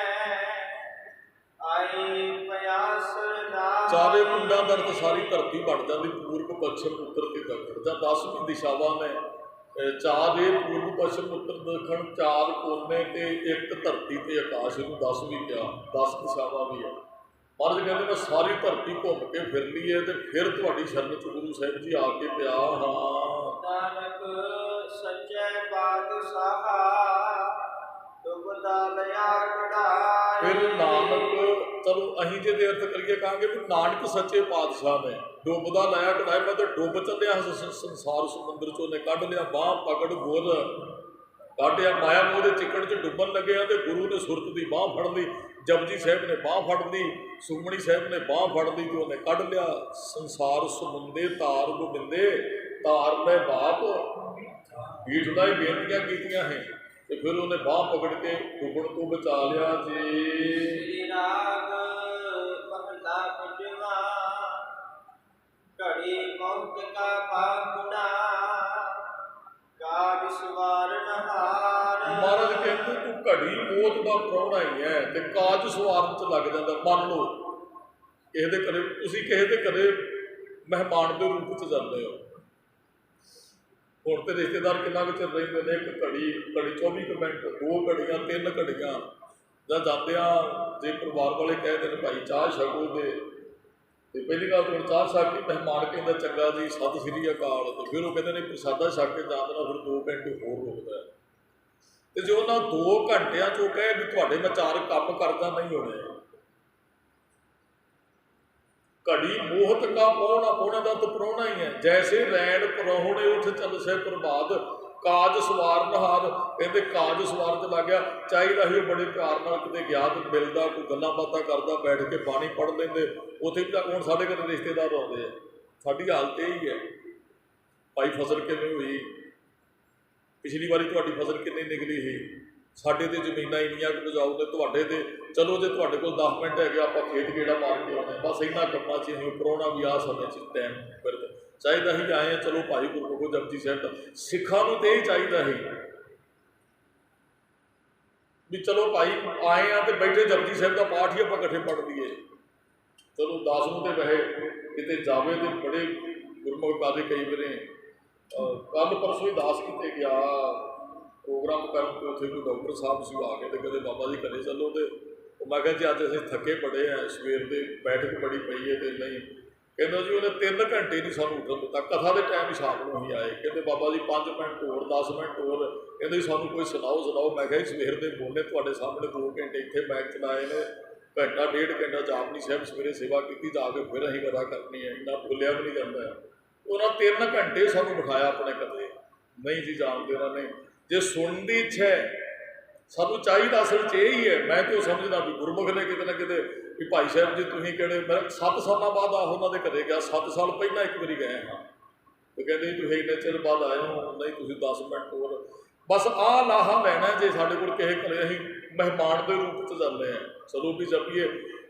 ਆਈ ਪਿਆਸ ਦਾ चारे कुंडा का अर्थ सारी धरती बन जाती, पूर्व पश्चिम उत्तर ते दक्षिण, जां 10वीं दिशावां ने चार ये पूर्व पश्चिम उत्तर दक्षिण, चार कोने ते एक धरती ते आकाश, इहनूं 10 भी कहा, 10 दिशावां भी है। महाराज कहते मैं सारी धरती घूम के फिर ली है तो फिर तुहाडी शरण च गुरु साहिब जी आके पिया हाँ। ਨਾਨਕ ਸੱਚੇ ਪਾਤਸ਼ਾਹ ਡੁੱਬਦਾ ਲਿਆ ਕਢਾਏ। फिर नानक चलो अहीं जे अर्थ करिए कहांगे भी नानक सच्चे पातशाह ने डुबदा लाया कढ़ाए, मैं तो डुब चलिया संसार समुद्र चों ने कढ़ लिया बाह पकड़ गुर काटिया माया मोह दे चिकड़ च डुबन लगे तो गुरु ने सुरत की बाह फड़ ली, जपजी साहब ने बाह फड़ ली, सुखमणी साहब ने बाह फड़ ली तो उन्हें कढ़ लिया संसार समुंदे तार गोबिंदे तार में बाप हीठ दा ही बेनतियां कीतियां हैं तो फिर उन्हें बाह पकड़ के डुबण तो बचा लिया जी। श्री राग महला पंजवा घड़ी मौत का पाकुड़ा काज सवार नहार। महाराज कहते तू घड़ी मौत का प्राहुणा ही है ते काज सवारन च लग जाता। मान लो किसी दे घरे तुसीं किसी दे घरे मेहमान के रूप च जाते हो, हुण तो रिश्तेदार कितना कुछ रहिंदे ने, एक घड़ी घड़ी 24 मिनट, 2 घड़ियां 3 घड़ियां जां जांदियां जे परिवार वाले कहते हैं भाई चाह छको दे तो पहली गल तो चाह छक के मेहमान कहता चंगा जी सत श्री अकाल, तो फिर वो कहते हैं प्रसादा छक के जाना फिर 2 घंटे होर रुकता है। तो जो उन्होंने 2 घंटिया चो कहे भी तुहाडे मैं 4 काम करदा नहीं होने। घड़ी मोहत का पौना पौना का तो पराहुणा ही है, जैसे रैन पराहुणे उठ चल से प्रभात काज सवार नहार। कहते काज सवार च लग गया चाहिए ही बड़े प्यार नाल किते गया तो मिलता कोई गल्लां बातां करदा बैठ के पानी पढ़ लेंदे। उत्थे भी हुण साडे घरे रिश्तेदार आउंदे आ, साडी हालत यही है भाई फसल किवें होई, पिछली बारी तुहाडी फसल कितनी निकली है, साडे ते जमीनां इंनियां कुछ उपजाऊ ने तुहाडे ते चलो जे तुहाडे कोल 10 मिनट है आपां खेत गेड़ा मार के आउणे, बस इन्ना कम्मां च असीं पराहुणा भी आ समय च टाइम फिर चाहिदा ही आए हैं। चलो भाई गुरमुखो जपजी साहिब दा सिखां नूं ते ही चाहिदा ही भी चलो भाई आए हैं तो बैठे जपजी साहिब का पाठ ही आपां इकट्ठे पढ़ लईए। चलो 10 नूं ते वैसे किते जावे तो बड़े गुरमुख कादे कई बारे कल परसों ही दास किते गया प्रोग्राम कर के उत्थे कोई डॉक्टर साहब सी आ गए तो कहते बाबा जी घरे चलो, तो मैं कहा जी अज असीं थके बड़े हैं सवेर दे बैठक बड़ी पई है तो नहीं, कहते जी उन्हें 3 घंटे नहीं सानूं उठन दिता, कथा के टाइम शाम को ही आए, कहते बाबा जी 5 मिनट होर 10 मिनट होर, कहते सानूं कोई सुनाओ। मैं कहा सवेर दे बोले तुहाडे सामने 2 घंटे इत्थे मैच चलाए ने, घंटा 1.5 घंटा जापनी साहब सवेरे सेवा की जाके फिर असीं कथा करनी है, इन्ना भुलिया भी नहीं जाता है। उन्होंने 3 घंटे सानूं बिठाया अपने कदे नहीं जी जान देना नहीं, जे सुनने की इच्छा है सानूं चाहिए असल च यही है। मैं तो समझदा भी गुरमुख ने किते ना किते भी भाई साहब जी तुसीं किहड़े, मैं 7 साल बाद आ उन्होंने घरे गया, 7 साल पहला एक बारी गए हाँ, तो कहते जी तुसीं इन्ने चिर बाद आए हो, नहीं तुसीं 10 मिनट होर बस आ लाहा लैना जे साडे कोल किसे घरे असीं मेहमान के रूप च जाते हैं। चलो भी जपीए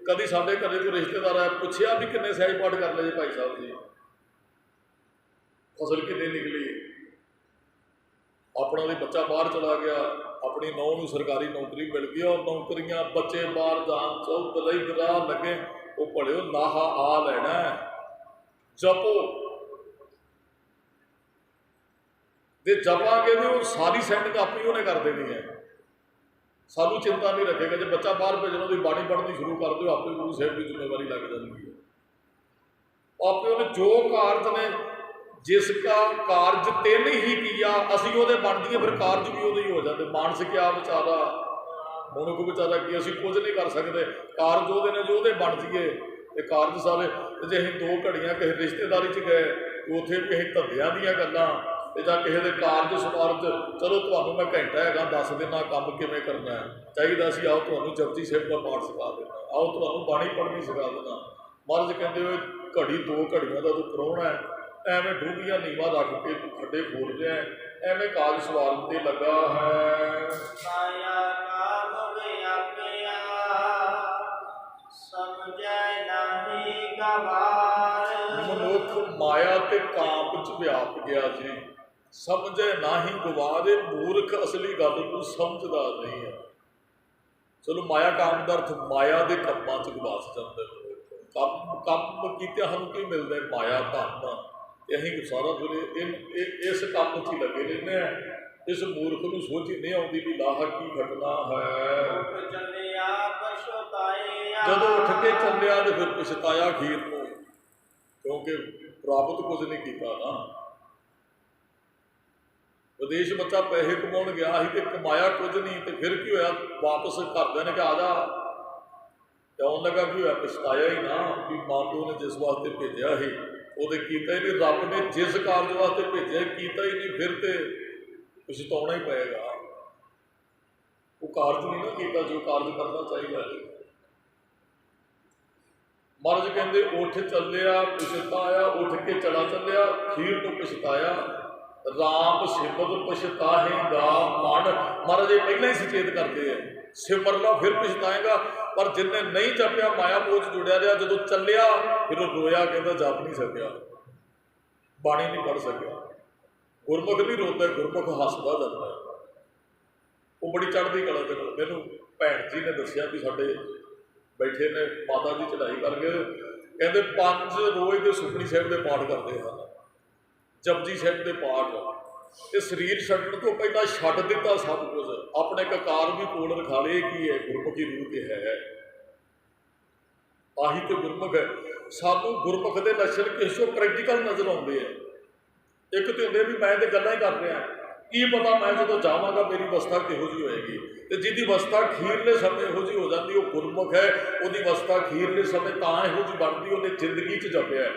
कभी साडे घरे कोई रिश्तेदार आया पुछया भी किन्ने सहज पाठ कर ले भाई साहब जी, फसल कितनी निकली, अपना भी बच्चा बाहर चला गया, अपनी नौं नूं सरकारी नौकरी मिल गई और नौकरियां बच्चे बाहर जान चौधरी राह लगे, वो पढ़ियो लाहा आ लेना है जपो जे जपांगे तो सारी सैटिंग आप ही उन्हें कर देनी है, सानू चिंता नहीं रखेगा। जो बच्चा बाहर भेजना तो बाणी पढ़नी शुरू कर दो, आप गुरु साहब की जिम्मेवारी लग जाती है। आप उन्हें जो कारज ने जिसका कारज तेन ही किया असी वो बन जाइए फिर कारज भी वो हो जाते। मानस क्या बेचारा मनुख बेचारा कि असी कुछ नहीं कर सकते, कारज वो ने जो बन जाइए तो कारज सारे। जे अं 2 घड़ियां किसी रिश्तेदारी च गए उत्थे किसी धंदियां दी गल्लां जां किसी के कारज सवारज, चलो तुहानूं मैं घंटा है दस देना काम किवें करना है, चाहिए सी आओ तुहानूं जपजी साहिब का पाठ सिखा देना, आओ तुहानूं बाणी पढ़नी सिखा देना। महाराज कहते हुए घड़ी 2 घड़ियां का तू प्राहुणा है, एवें डूंघियां नीवां रख के तू खड्डे खोल रहा है, एवें काज सवारन ते लगा है। माया काम व्यापिया समझै नहीं गवार, मनुख ਮਾਇਆ ਤੇ ਕਾਮ ਵਿੱਚ ਵਿਆਪ ਗਿਆ ਜੀ। ਸਮਝੇ ਨਾਹੀ ਗਵਾਰੇ, ਮੂਰਖ ਅਸਲੀ ਗੱਲ ਨੂੰ ਸਮਝਦਾ ਨਹੀਂ ਹੈ। ਚਲੋ ਮਾਇਆ ਕਾਮ ਦਾ ਅਰਥ ਮਾਇਆ ਦੇ ਕੰਮਾਂ 'ਚ ਗਵਾਚ ਜਾਂਦਾ। ਕੰਮ ਕੀਤੇ ਸਾਨੂੰ ਕੀ ਮਿਲਦਾ? ਮਾਇਆ ਧਨ। ਤੇ ਅਸੀਂ ਸਾਰਾ ਦਿਨ ਇਸ ਕੰਮ 'ਚ ਹੀ ਲੱਗੇ ਰਹਿੰਦੇ ਹਾਂ। ਇਸ ਮੂਰਖ ਨੂੰ ਸੋਚ ਹੀ ਨਹੀਂ ਆਉਂਦੀ ਵੀ ਲਾਹ ਕੀ ਘਟਨਾ ਹੈ। ਜਦੋਂ ਉੱਠ ਕੇ ਚੱਲਿਆ ਤੇ ਫਿਰ ਪਛਤਾਇਆ ਅਖੀਰ ਨੂੰ, ਕਿਉਂਕਿ ਪ੍ਰਾਪਤ ਕੁਝ ਨਹੀਂ ਕੀਤਾ ਨਾ। ਵਿਦੇਸ਼ ਬੱਚਾ ਪੈਸੇ ਕਮਾਉਣ ਗਿਆ ਸੀ ਤੇ ਕਮਾਇਆ ਕੁਝ ਨਹੀਂ, ਤੇ ਫਿਰ ਕੀ ਹੋਇਆ? ਵਾਪਸ ਘਰਦਿਆਂ ਨੇ ਕਿਹਾ ਆ ਜਾ, ਤੇ ਆਉਣ ਲੱਗਾ ਕੀ ਹੋਇਆ? ਪਛਤਾਇਆ ਹੀ ਨਾ ਵੀ ਮਾਂ ਪਿਓ ਨੇ ਜਿਸ ਵਾਸਤੇ ਭੇਜਿਆ ਸੀ ਉਹਦੇ ਕੀਤਾ ਹੀ ਨਹੀਂ। ਰੱਬ ਨੇ ਜਿਸ ਕਾਰਜ ਵਾਸਤੇ ਭੇਜਿਆ ਕੀਤਾ ਹੀ ਨਹੀਂ, ਫਿਰ ਤੇ ਪਛਤਾਉਣਾ ਹੀ ਪਏਗਾ। ਉਹ ਕਾਰਜ ਨਹੀਂ ਨਾ ਕੀਤਾ ਜੋ ਕਾਰਜ ਕਰਨਾ ਚਾਹੀਦਾ ਹੈ। ਮਹਾਰਾਜ ਕਹਿੰਦੇ ਉੱਠ ਚੱਲਿਆ ਪਛਤਾਇਆ, ਉੱਠ ਕੇ ਚਲਾ ਚੱਲਿਆ ਖੀਰ ਨੂੰ ਪਛਤਾਇਆ। ਰਾਮ ਸਿਮਰਤ ਪਛਤਾਹੇਗਾ ਮਨ। ਮਹਾਰਾਜ ਇਹ ਪਹਿਲਾਂ ਹੀ ਸੁਚੇਤ ਕਰਦੇ ਆ, ਸਿਮਰ ਲਾ ਫਿਰ ਪਛਤਾਏਗਾ। ਪਰ ਜਿੰਨੇ ਨਹੀਂ ਜਪਿਆ ਮਾਇਆ ਮੋਹ 'ਚ ਜੁੜਿਆ ਰਿਹਾ, ਜਦੋਂ ਚੱਲਿਆ ਫਿਰ ਉਹ ਰੋਇਆ, ਕਹਿੰਦਾ ਜਪ ਨਹੀਂ ਸਕਿਆ, ਬਾਣੀ ਨਹੀਂ ਪੜ੍ਹ ਸਕਿਆ। ਗੁਰਮੁਖ ਨਹੀਂ ਰੋਂਦਾ, ਗੁਰਮੁਖ ਹੱਸਦਾ ਜਾਂਦਾ। ਉਹ ਬੜੀ ਚੜ੍ਹਦੀ ਕਲਾ ਦੇ ਨਾਲ ਮੈਨੂੰ ਭੈਣ ਜੀ ਨੇ ਦੱਸਿਆ ਵੀ ਸਾਡੇ ਬੈਠੇ ਨੇ ਮਾਤਾ ਦੀ ਚੜ੍ਹਾਈ ਕਰਕੇ, ਕਹਿੰਦੇ 5 ਰੋਜ਼ ਦੇ ਸੁਖਮਨੀ ਸਾਹਿਬ ਦੇ ਪਾਠ ਕਰਦੇ ਹਨ, ਜਪਜੀ ਸਾਹਿਬ ਦੇ ਪਾਠ, ਤੇ ਸਰੀਰ ਛੱਡਣ ਤੋਂ ਪਹਿਲਾਂ ਛੱਡ ਦਿੱਤਾ ਸਭ ਕੁਝ। ਆਪਣੇ ਕਕਾਰ ਵੀ ਕੋਲ ਰਖਾ ਲਏ। ਕੀ ਹੈ? ਗੁਰਮੁਖੀ ਰੂਹ ਤੇ ਹੈ। ਆਹੀ ਤੇ ਗੁਰਮੁਖ ਹੈ। ਸਾਨੂੰ ਗੁਰਮੁਖ ਦੇ ਲੱਛਣ ਕਿਸੇ ਤੋਂ ਪ੍ਰੈਕਟੀਕਲ ਨਜ਼ਰ ਆਉਂਦੇ ਆ। ਇੱਕ ਤੇ ਹੁੰਦੇ ਵੀ ਮੈਂ ਤੇ ਗੱਲਾਂ ਹੀ ਕਰ ਰਿਹਾ, ਕੀ ਪਤਾ ਮੈਂ ਜਦੋਂ ਜਾਵਾਂਗਾ ਮੇਰੀ ਅਵਸਥਾ ਕਿਹੋ ਜਿਹੀ ਹੋਏਗੀ। ਤੇ ਜਿਹਦੀ ਅਵਸਥਾ ਅਖੀਰਲੇ ਸਮੇਂ ਇਹੋ ਜਿਹੀ ਹੋ ਜਾਂਦੀ, ਉਹ ਗੁਰਮੁਖ ਹੈ। ਉਹਦੀ ਅਵਸਥਾ ਅਖੀਰਲੇ ਸਮੇਂ ਤਾਂ ਇਹੋ ਜਿਹੀ ਬਣਦੀ, ਉਹਨੇ ਜ਼ਿੰਦਗੀ 'ਚ ਜਪਿਆ।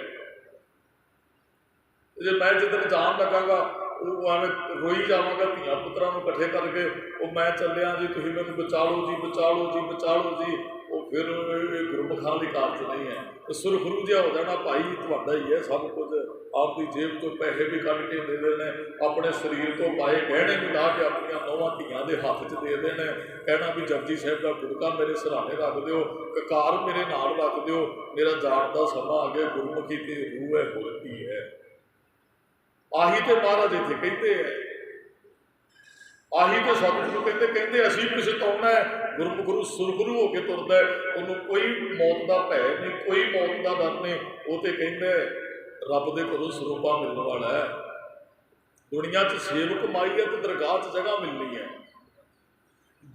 ਜੇ ਮੈਂ ਜਿੱਦਣ ਜਾਣ ਲੱਗਾਂਗਾ ਉਹ ਐਵੇਂ ਰੋਈ ਜਾਵਾਂਗਾ ਧੀਆਂ ਪੁੱਤਰਾਂ ਨੂੰ ਇਕੱਠੇ ਕਰਕੇ, ਉਹ ਮੈਂ ਚੱਲਿਆ ਜੀ, ਤੁਸੀਂ ਮੈਨੂੰ ਬਚਾ ਲਓ ਜੀ, ਬਚਾ ਲਓ ਜੀ, ਬਚਾ ਲਓ ਜੀ, ਉਹ ਫਿਰ ਇਹ ਗੁਰਮੁਖਾਂ ਦੀ ਕਾਰਜ ਨਹੀਂ ਹੈ। ਸੁਰਖਰੂ ਜਿਹਾ ਹੋ ਜਾਣਾ, ਭਾਈ ਤੁਹਾਡਾ ਹੀ ਹੈ ਸਭ ਕੁਝ, ਆਪਦੀ ਜੇਬ ਤੋਂ ਪੈਸੇ ਵੀ ਕੱਢ ਕੇ ਦੇ ਦੇਣੇ, ਆਪਣੇ ਸਰੀਰ ਤੋਂ ਪਾਏ ਗਹਿਣੇ ਵੀ ਲਾ ਕੇ ਆਪਣੀਆਂ ਨੌਵਾਂ ਧੀਆਂ ਦੇ ਹੱਥ 'ਚ ਦੇ ਦੇਣੇ, ਕਹਿਣਾ ਵੀ ਜਪਜੀ ਸਾਹਿਬ ਦਾ ਗੁਟਕਾ ਮੇਰੇ ਸਿਰਹਾਣੇ ਰੱਖ ਦਿਓ, ਕਕਾਰ ਮੇਰੇ ਨਾਲ ਰੱਖ ਦਿਓ, ਮੇਰਾ ਜਾਣ ਦਾ ਸਮਾਂ ਆ ਗਿਆ। ਗੁਰਮੁਖੀ ਤੇ ਰੂਹ ਹੈ, ਹੋਰ ਕੀ ਹੈ? ਆਹੀ ਤੇ ਮਹਾਰਾਜ ਇੱਥੇ ਕਹਿੰਦੇ ਹੈ, ਆਹੀ ਤੇ ਸਤਿਗੁਰੂ ਕਹਿੰਦੇ ਅਸੀਂ ਪਛਤਾਉਣਾ ਹੈ। ਗੁਰਮੁਖ ਸੁਰਗੁਰੂ ਹੋ ਕੇ ਤੁਰਦਾ, ਉਹਨੂੰ ਕੋਈ ਮੌਤ ਦਾ ਭੈ ਨਹੀਂ, ਕੋਈ ਮੌਤ ਦਾ ਡਰ ਨਹੀਂ। ਉਹ ਤੇ ਕਹਿੰਦਾ ਰੱਬ ਦੇ ਘਰੋਂ ਸਰੂਪਾ ਮਿਲਣ ਵਾਲਾ ਹੈ। ਦੁਨੀਆ 'ਚ ਸੇਵਕ ਮਾਈ ਹੈ ਤੇ ਦਰਗਾਹ 'ਚ ਜਗ੍ਹਾ ਮਿਲਣੀ ਹੈ।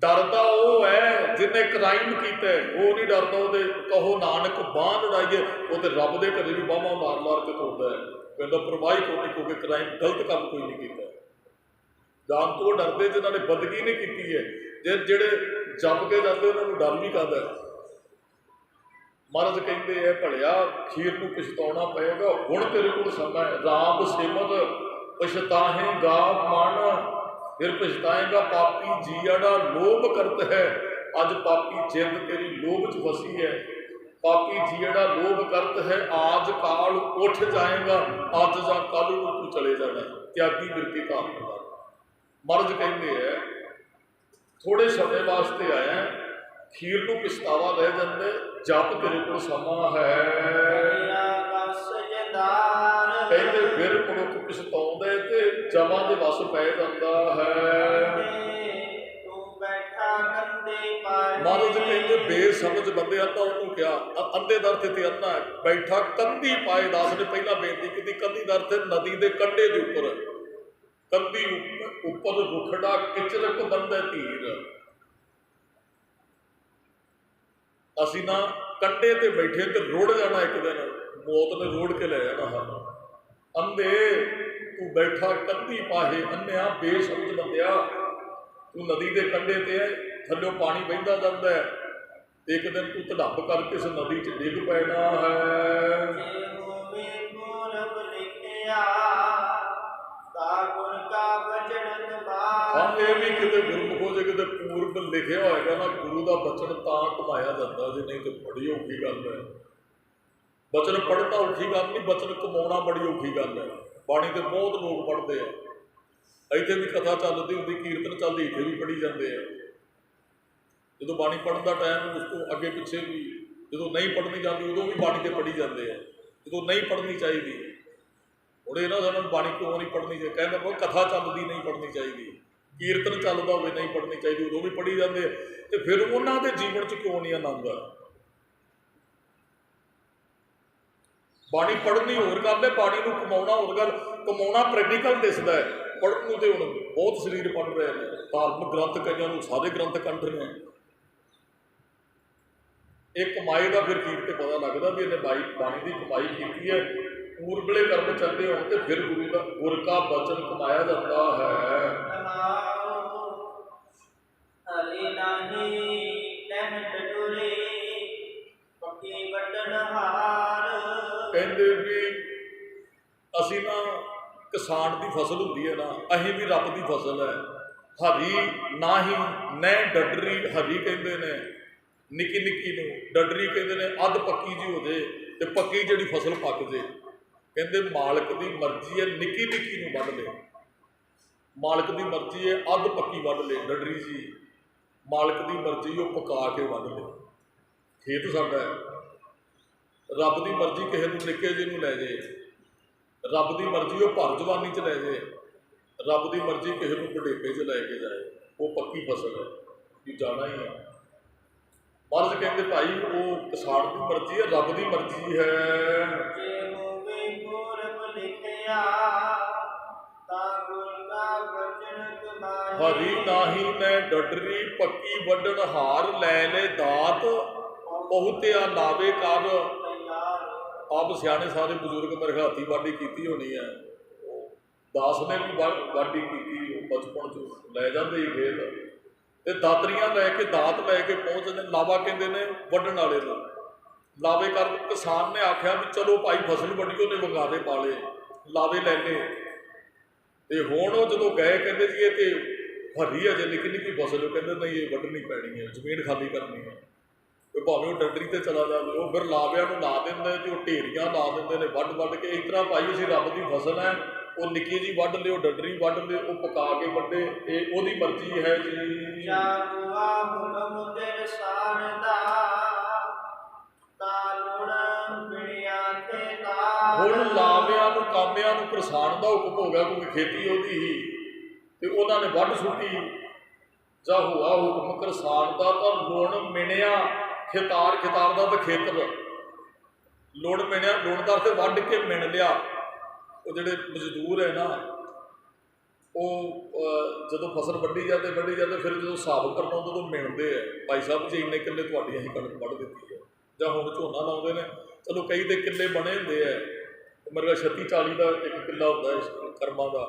ਡਰਦਾ ਉਹ ਹੈ ਜਿਹਨੇ ਕ੍ਰਾਈਮ ਕੀਤਾ, ਉਹ ਨਹੀਂ ਡਰਦਾ। ਉਹਦੇ ਕਹੋ ਨਾਨਕ ਬਾਂਹ ਲੜਾਈਏ, ਉਹ ਤੇ ਰੱਬ ਦੇ ਘਰੇ ਵੀ ਬਾਹਾਂ ਮਾਰ ਮਾਰ ਕੇ ਤੁਰਦਾ ਹੈ। ਕਹਿੰਦਾ ਪਰਵਾਹੀ ਕੋਈ ਨਹੀਂ, ਕਿਉਂਕਿ ਕ੍ਰਾਈਮ ਗਲਤ ਕੰਮ ਕੋਈ ਨਹੀਂ ਕੀਤਾ। ਜਾਨ ਤੋਂ ਡਰਦੇ ਜਿਨ੍ਹਾਂ ਨੇ ਬੰਦਗੀ ਨਹੀਂ ਕੀਤੀ ਹੈ। ਜਿਹੜੇ ਜਪ ਕੇ ਜਾਂਦੇ ਉਹਨਾਂ ਨੂੰ ਡਰ ਵੀ ਕਰਦਾ। ਮਹਾਰਾਜ ਕਹਿੰਦੇ ਹੈ ਭਲਿਆ ਖੀਰ ਨੂੰ ਪਛਤਾਉਣਾ ਪਏਗਾ, ਹੁਣ ਤੇਰੇ ਕੋਲ ਸਮਾਂ ਹੈ। ਰਾਮ ਸਿਮਤ ਪਛਤਾਹੇਗਾ ਮਨ, ਫਿਰ ਪਛਤਾਏਗਾ ਪਾਪੀ ਜੀੜਾ ਲੋਭ ਕਰਤ ਹੈ। ਅੱਜ ਪਾਪੀ ਜਿੰਦ ਤੇਰੀ ਲੋਭ 'ਚ ਫਸੀ ਹੈ। ਪਾਪੀ ਜੀੜਾ ਲੋਭ ਕਰਤ ਹੈ, ਆਜ ਕਾਲ ਉੱਠ ਜਾਏਗਾ, ਅੱਜ ਜਾਂ ਕੱਲ ਨੂੰ ਤੂੰ ਚਲੇ ਜਾਣਾ, ਤਿਆਗੀ ਬਿਰਤੀ ਧਾਰਨ ਕਰ। ਮਹਾਰਾਜ ਕਹਿੰਦੇ ਹੈ ਥੋੜੇ ਸਮੇਂ ਵਾਸਤੇ ਆਇਆ, ਖੀਰ ਨੂੰ ਪਛਤਾਵਾ ਰਹਿ ਜਾਂਦਾ, ਜਪ ਤੇਰੇ ਕੋਲ ਸਮਾਂ ਹੈ। ਕਹਿੰਦੇ ਫਿਰ ਮਨੁੱਖ ਪਛਤਾਉਂਦਾ ਤੇ ਜਮਾਂ ਦੇ ਵਸ ਪੈ ਜਾਂਦਾ ਹੈ। ਮਹਾਰਾਜ ਕਹਿੰਦੇ ਬੇਸਮਝ ਬੰਦੇ ਅੱਧਾ ਉਹਨੂੰ ਕਿਹਾ, ਅੰਧੇ ਦਰ ਤੇ ਅੰਨਾ ਬੈਠਾ ਕੰਧੀ ਪਾਏ। ਦਾਸ ਨੇ ਪਹਿਲਾਂ ਬੇਨਤੀ ਕੀਤੀ, ਕੰਧੀ ਦਰ ਤੇ ਨਦੀ ਦੇ ਕੰਢੇ ਦੇ ਉੱਪਰ, ਕੰਧੀ ਉੱਪਰ ਰੁਖੜਾ ਕਿਚਰਕ ਬੰਦੇ ਧੀਰ। ਅਸੀਂ ਨਾ ਕੰਢੇ ਤੇ ਬੈਠੇ ਤੇ ਰੁੜ ਜਾਣਾ, ਇੱਕ ਦਿਨ ਮੌਤ ਨੇ ਰੋੜ ਕੇ ਲੈ ਜਾਣਾ ਸਾਨੂੰ। ਅੰਧੇ ਤੂੰ ਬੈਠਾ ਕੰਧੀ ਪਾਹੇ, ਅੰਨਿਆ ਬੇਸਮਝ ਬੰਦਿਆ ਤੂੰ ਨਦੀ ਦੇ ਕੰਢੇ ਤੇ ਹੈ, ਥੱਲਿਓਂ ਪਾਣੀ ਵਹਿੰਦਾ ਜਾਂਦਾ ਹੈ, ਇੱਕ ਦਿਨ ਤੂੰ ਧੜੱਪ ਕਰਕੇ ਇਸ ਨਦੀ 'ਚ ਡਿੱਗ ਪੈਣਾ ਹੈ। ਹਾਂ ਇਹ ਵੀ ਕਿਤੇ ਗੁਰਮੁਖੋ ਜੇ ਕਿਤੇ ਪੂਰਬ ਲਿਖਿਆ ਹੋਏਗਾ ਨਾ, ਗੁਰੂ ਦਾ ਬਚਨ ਤਾਂ ਕਮਾਇਆ ਜਾਂਦਾ, ਜੇ ਨਹੀਂ ਤਾਂ ਬੜੀ ਔਖੀ ਗੱਲ ਹੈ। ਬਚਨ ਪੜ੍ਹਨਾ ਔਖੀ ਗੱਲ ਨਹੀਂ, ਬਚਨ ਕਮਾਉਣਾ ਬੜੀ ਔਖੀ ਗੱਲ ਹੈ। ਬਾਣੀ ਤੇ ਬਹੁਤ ਲੋਕ ਪੜ੍ਹਦੇ ਆ, ਇੱਥੇ ਵੀ ਕਥਾ ਚੱਲਦੀ ਹੁੰਦੀ, ਕੀਰਤਨ ਚੱਲਦੀ, ਇੱਥੇ ਵੀ ਪੜ੍ਹੀ ਜਾਂਦੇ ਆ। ਜਦੋਂ ਬਾਣੀ ਪੜ੍ਹਨ ਦਾ ਟਾਈਮ, ਉਸ ਤੋਂ ਅੱਗੇ ਪਿੱਛੇ ਵੀ, ਜਦੋਂ ਨਹੀਂ ਪੜ੍ਹਨੀ ਜਾਂਦੀ ਉਦੋਂ ਵੀ ਬਾਣੀ ਤੇ ਪੜ੍ਹੀ ਜਾਂਦੇ ਆ, ਜਦੋਂ ਨਹੀਂ ਪੜ੍ਹਨੀ ਚਾਹੀਦੀ। ਹੁਣ ਇਹਨਾਂ ਸਾਨੂੰ ਬਾਣੀ ਕਿਉਂ ਨਹੀਂ ਪੜ੍ਹਨੀ ਚਾਹੀਦੀ, ਕਹਿੰਦਾ ਉਹ ਕਥਾ ਚੱਲਦੀ ਨਹੀਂ ਪੜ੍ਹਨੀ ਚਾਹੀਦੀ, ਕੀਰਤਨ ਚੱਲਦਾ ਹੋਵੇ ਨਹੀਂ ਪੜ੍ਹਨੀ ਚਾਹੀਦੀ, ਉਦੋਂ ਵੀ ਪੜ੍ਹੀ ਜਾਂਦੇ। ਤੇ ਫਿਰ ਉਹਨਾਂ ਦੇ ਜੀਵਨ 'ਚ ਕਿਉਂ ਨਹੀਂ ਆਨੰਦ ਆ? ਬਾਣੀ ਪੜ੍ਹਨੀ ਹੋਰ ਗੱਲ ਹੈ, ਬਾਣੀ ਨੂੰ ਕਮਾਉਣਾ ਹੋਰ ਗੱਲ। ਕਮਾਉਣਾ ਪ੍ਰੈਕਟੀਕਲ ਦਿਸਦਾ ਹੈ, ਪੜ੍ਹਨ ਨੂੰ ਤੇ ਹੁਣ ਬਹੁਤ ਸਰੀਰ ਪੜ੍ਹ ਰਹੇ ਨੇ, ਧਾਰਮਿਕ ਗ੍ਰੰਥ ਕਈਆਂ ਨੂੰ ਸਾਰੇ ਗ੍ਰੰਥ ਕੰਠ ਨੇ। ਇਹ ਕਮਾਈ ਦਾ ਫਿਰ ਕੀਰ ਤੇ ਪਤਾ ਲੱਗਦਾ ਵੀ ਇਹਨੇ ਬਾਣੀ ਦੀ ਕਮਾਈ ਕੀਤੀ ਹੈ। ਪੂਰਬਲੇ ਕਰਮ ਚੱਲਦੇ ਹੋਣ ਤੇ ਫਿਰ ਗੁਰ ਕਾ ਬਚਨ ਕਮਾਇਆ ਜਾਂਦਾ ਹੈ। ਕਹਿੰਦੇ ਵੀ ਅਸੀਂ ਨਾ ਕਿਸਾਨ ਦੀ ਫਸਲ ਹੁੰਦੀ ਹੈ ਨਾ, ਅਸੀਂ ਵੀ ਰੱਬ ਦੀ ਫਸਲ ਹੈ। ਹਰੀ ਨਾ ਹੀ ਨੈ ਡੱਡਰੀ, ਹਰੀ ਕਹਿੰਦੇ ਨੇ ਨਿੱਕੀ ਨਿੱਕੀ ਨੂੰ, ਡੱਡਰੀ ਕਹਿੰਦੇ ਨੇ ਅੱਧ ਪੱਕੀ ਜੀ ਹੋ ਜੇ ਤੇ ਪੱਕੀ ਜਿਹੜੀ ਫਸਲ ਪੱਕ ਜੇ। ਕਹਿੰਦੇ ਮਾਲਕ ਦੀ ਮਰਜ਼ੀ ਹੈ ਨਿੱਕੀ ਨਿੱਕੀ ਨੂੰ ਵੱਢ ਲੈ, ਮਾਲਕ ਦੀ ਮਰਜ਼ੀ ਹੈ ਅੱਧ ਪੱਕੀ ਵੱਢ ਲੈ ਡੱਡਰੀ ਜੀ, ਮਾਲਕ ਦੀ ਮਰਜ਼ੀ ਉਹ ਪਕਾ ਕੇ ਵੱਢ ਲੈ। ਖੇਤ ਸਾਡਾ ਹੈ, ਰੱਬ ਦੀ ਮਰਜ਼ੀ ਕਿਸੇ ਨੂੰ ਨਿੱਕੇ ਜਿਹੇ ਨੂੰ ਲੈ ਜੇ, ਰੱਬ ਦੀ ਮਰਜ਼ੀ ਉਹ ਭਰ ਜਵਾਨੀ 'ਚ ਲੈ ਜੇ, ਰੱਬ ਦੀ ਮਰਜ਼ੀ ਕਿਸੇ ਨੂੰ ਬੁਢੇਪੇ 'ਚ ਲੈ ਕੇ ਜਾਏ, ਉਹ ਪੱਕੀ ਫਸਲ ਹੈ ਕਿ ਜਾਣਾ ਹੀ ਹੈ। ਮਹਾਰਾਜ ਕਹਿੰਦੇ ਭਾਈ ਉਹ ਕਿਸਾਨ ਦੀ ਮਰਜ਼ੀ ਹੈ, ਰੱਬ ਦੀ ਮਰਜ਼ੀ ਹੈ। ਹਰੀ ਨਾਹੀ ਮੈਂ ਡੱਡਰੀ, ਪੱਕੀ ਵੱਢਣ ਹਾਰ, ਲੈ ਲੈ ਦਾਤ ਬਹੁਤਿਆ ਲਾਵੇ ਕਰ। ਆਪ ਸਿਆਣੇ ਸਾਰੇ ਬਜ਼ੁਰਗ ਮੇਰੇ ਹਾਥੀ ਵਾਢੀ ਕੀਤੀ ਹੋਣੀ ਹੈ, ਦਾਸ ਨੇ ਵੀ ਵਾਢੀ ਕੀਤੀ, ਬਚਪਨ 'ਚ ਲੈ ਜਾਂਦੇ ਹੀ ਖੇਤ ਤੇ ਦਾਤਰੀਆਂ ਲੈ ਕੇ ਦਾਤ ਲੈ ਕੇ ਪਹੁੰਚ ਜਾਂਦੇ। ਲਾਵਾ ਕਹਿੰਦੇ ਨੇ ਵੱਢਣ ਵਾਲੇ ਨੂੰ, ਲਾਵੇ ਕਰ। ਕਿਸਾਨ ਨੇ ਆਖਿਆ ਵੀ ਚਲੋ ਭਾਈ ਫਸਲ ਵੱਢੀ, ਉਹਨੇ ਵੰਗਾਰੇ ਪਾ ਲਏ, ਲਾਵੇ ਲੈ ਲਏ। ਤੇ ਹੁਣ ਉਹ ਜਦੋਂ ਗਏ ਕਹਿੰਦੇ ਜੀ ਇਹ ਤੇ ਹਰੀ ਅਜੇ ਨਿੱਕੀ ਨਿੱਕੀ ਫਸਲ, ਉਹ ਕਹਿੰਦੇ ਨਹੀਂ ਇਹ ਵੱਢਣੀ ਪੈਣੀ ਹੈ, ਜ਼ਮੀਨ ਖਾਲੀ ਕਰਨੀ ਹੈ। ਭਾਵੇਂ ਉਹ ਡੱਡਰੀ ਤੇ ਚਲਾ ਜਾਵੇ, ਉਹ ਫਿਰ ਲਾਵਿਆਂ ਨੂੰ ਲਾ ਦਿੰਦੇ ਤੇ ਉਹ ਢੇਰੀਆਂ ਲਾ ਦਿੰਦੇ ਨੇ ਵੱਢ ਵੱਢ ਕੇ। ਇਸ ਤਰ੍ਹਾਂ ਭਾਈ ਅਸੀਂ ਰੱਬ ਦੀ ਫਸਲ ਹੈ, ਉਹ ਨਿੱਕੀ ਜੀ ਵੱਢ ਲਿਓ, ਡੱਡਰੀ ਵੱਢ ਲਿਓ, ਉਹ ਪਕਾ ਕੇ ਵੱਢੇ, ਇਹ ਉਹਦੀ ਮਰਜ਼ੀ ਹੈ ਜੀ। ਹੁਣ ਲਾਵਿਆਂ ਨੂੰ ਕਾਮਿਆਂ ਨੂੰ ਕਿਸਾਨ ਦਾ ਹੁਕਮ ਹੋ ਗਿਆ, ਕਿਉਂਕਿ ਖੇਤੀ ਉਹਦੀ ਹੀ, ਤੇ ਉਹਨਾਂ ਨੇ ਵੱਢ ਸੁੱਟੀ। ਜਾਂ ਹੋਆ ਹੁਕਮ ਕਿਸਾਨ ਦਾ ਤਾਂ ਲੁਣ ਮਿਣਿਆ, ਖੇਤਾਰ, ਖੇਤਾਰ ਦਾ ਤਾਂ ਖੇਤਰ, ਲੁਣ ਮਿਣਿਆ, ਲੁਣਦਾਰ ਤੇ ਵੱਢ ਕੇ ਮਿਣ ਲਿਆ। ਉਹ ਜਿਹੜੇ ਮਜ਼ਦੂਰ ਹੈ ਨਾ, ਉਹ ਜਦੋਂ ਫਸਲ ਵੱਢੀ ਜਾਂਦੇ ਫਿਰ ਜਦੋਂ ਹਿਸਾਬ ਕਰਨਾ ਹੁੰਦਾ ਉਦੋਂ ਮਿਣਦੇ ਹੈ, ਭਾਈ ਸਾਹਿਬ ਜੀ ਇੰਨੇ ਕਿੱਲੇ ਤੁਹਾਡੀ ਅਸੀਂ ਕਣਕ ਵੱਢ ਦਿੱਤੀ ਹੈ। ਜਾਂ ਹੁਣ ਝੋਨਾ ਲਾਉਂਦੇ ਨੇ, ਚਲੋ ਕਈ ਦੇ ਕਿੱਲੇ ਬਣੇ ਹੁੰਦੇ ਹੈ, ਮੇਰੇ 36-40 ਦਾ ਇੱਕ ਕਿੱਲਾ ਹੁੰਦਾ ਹੈ ਕਰਮਾਂ ਦਾ,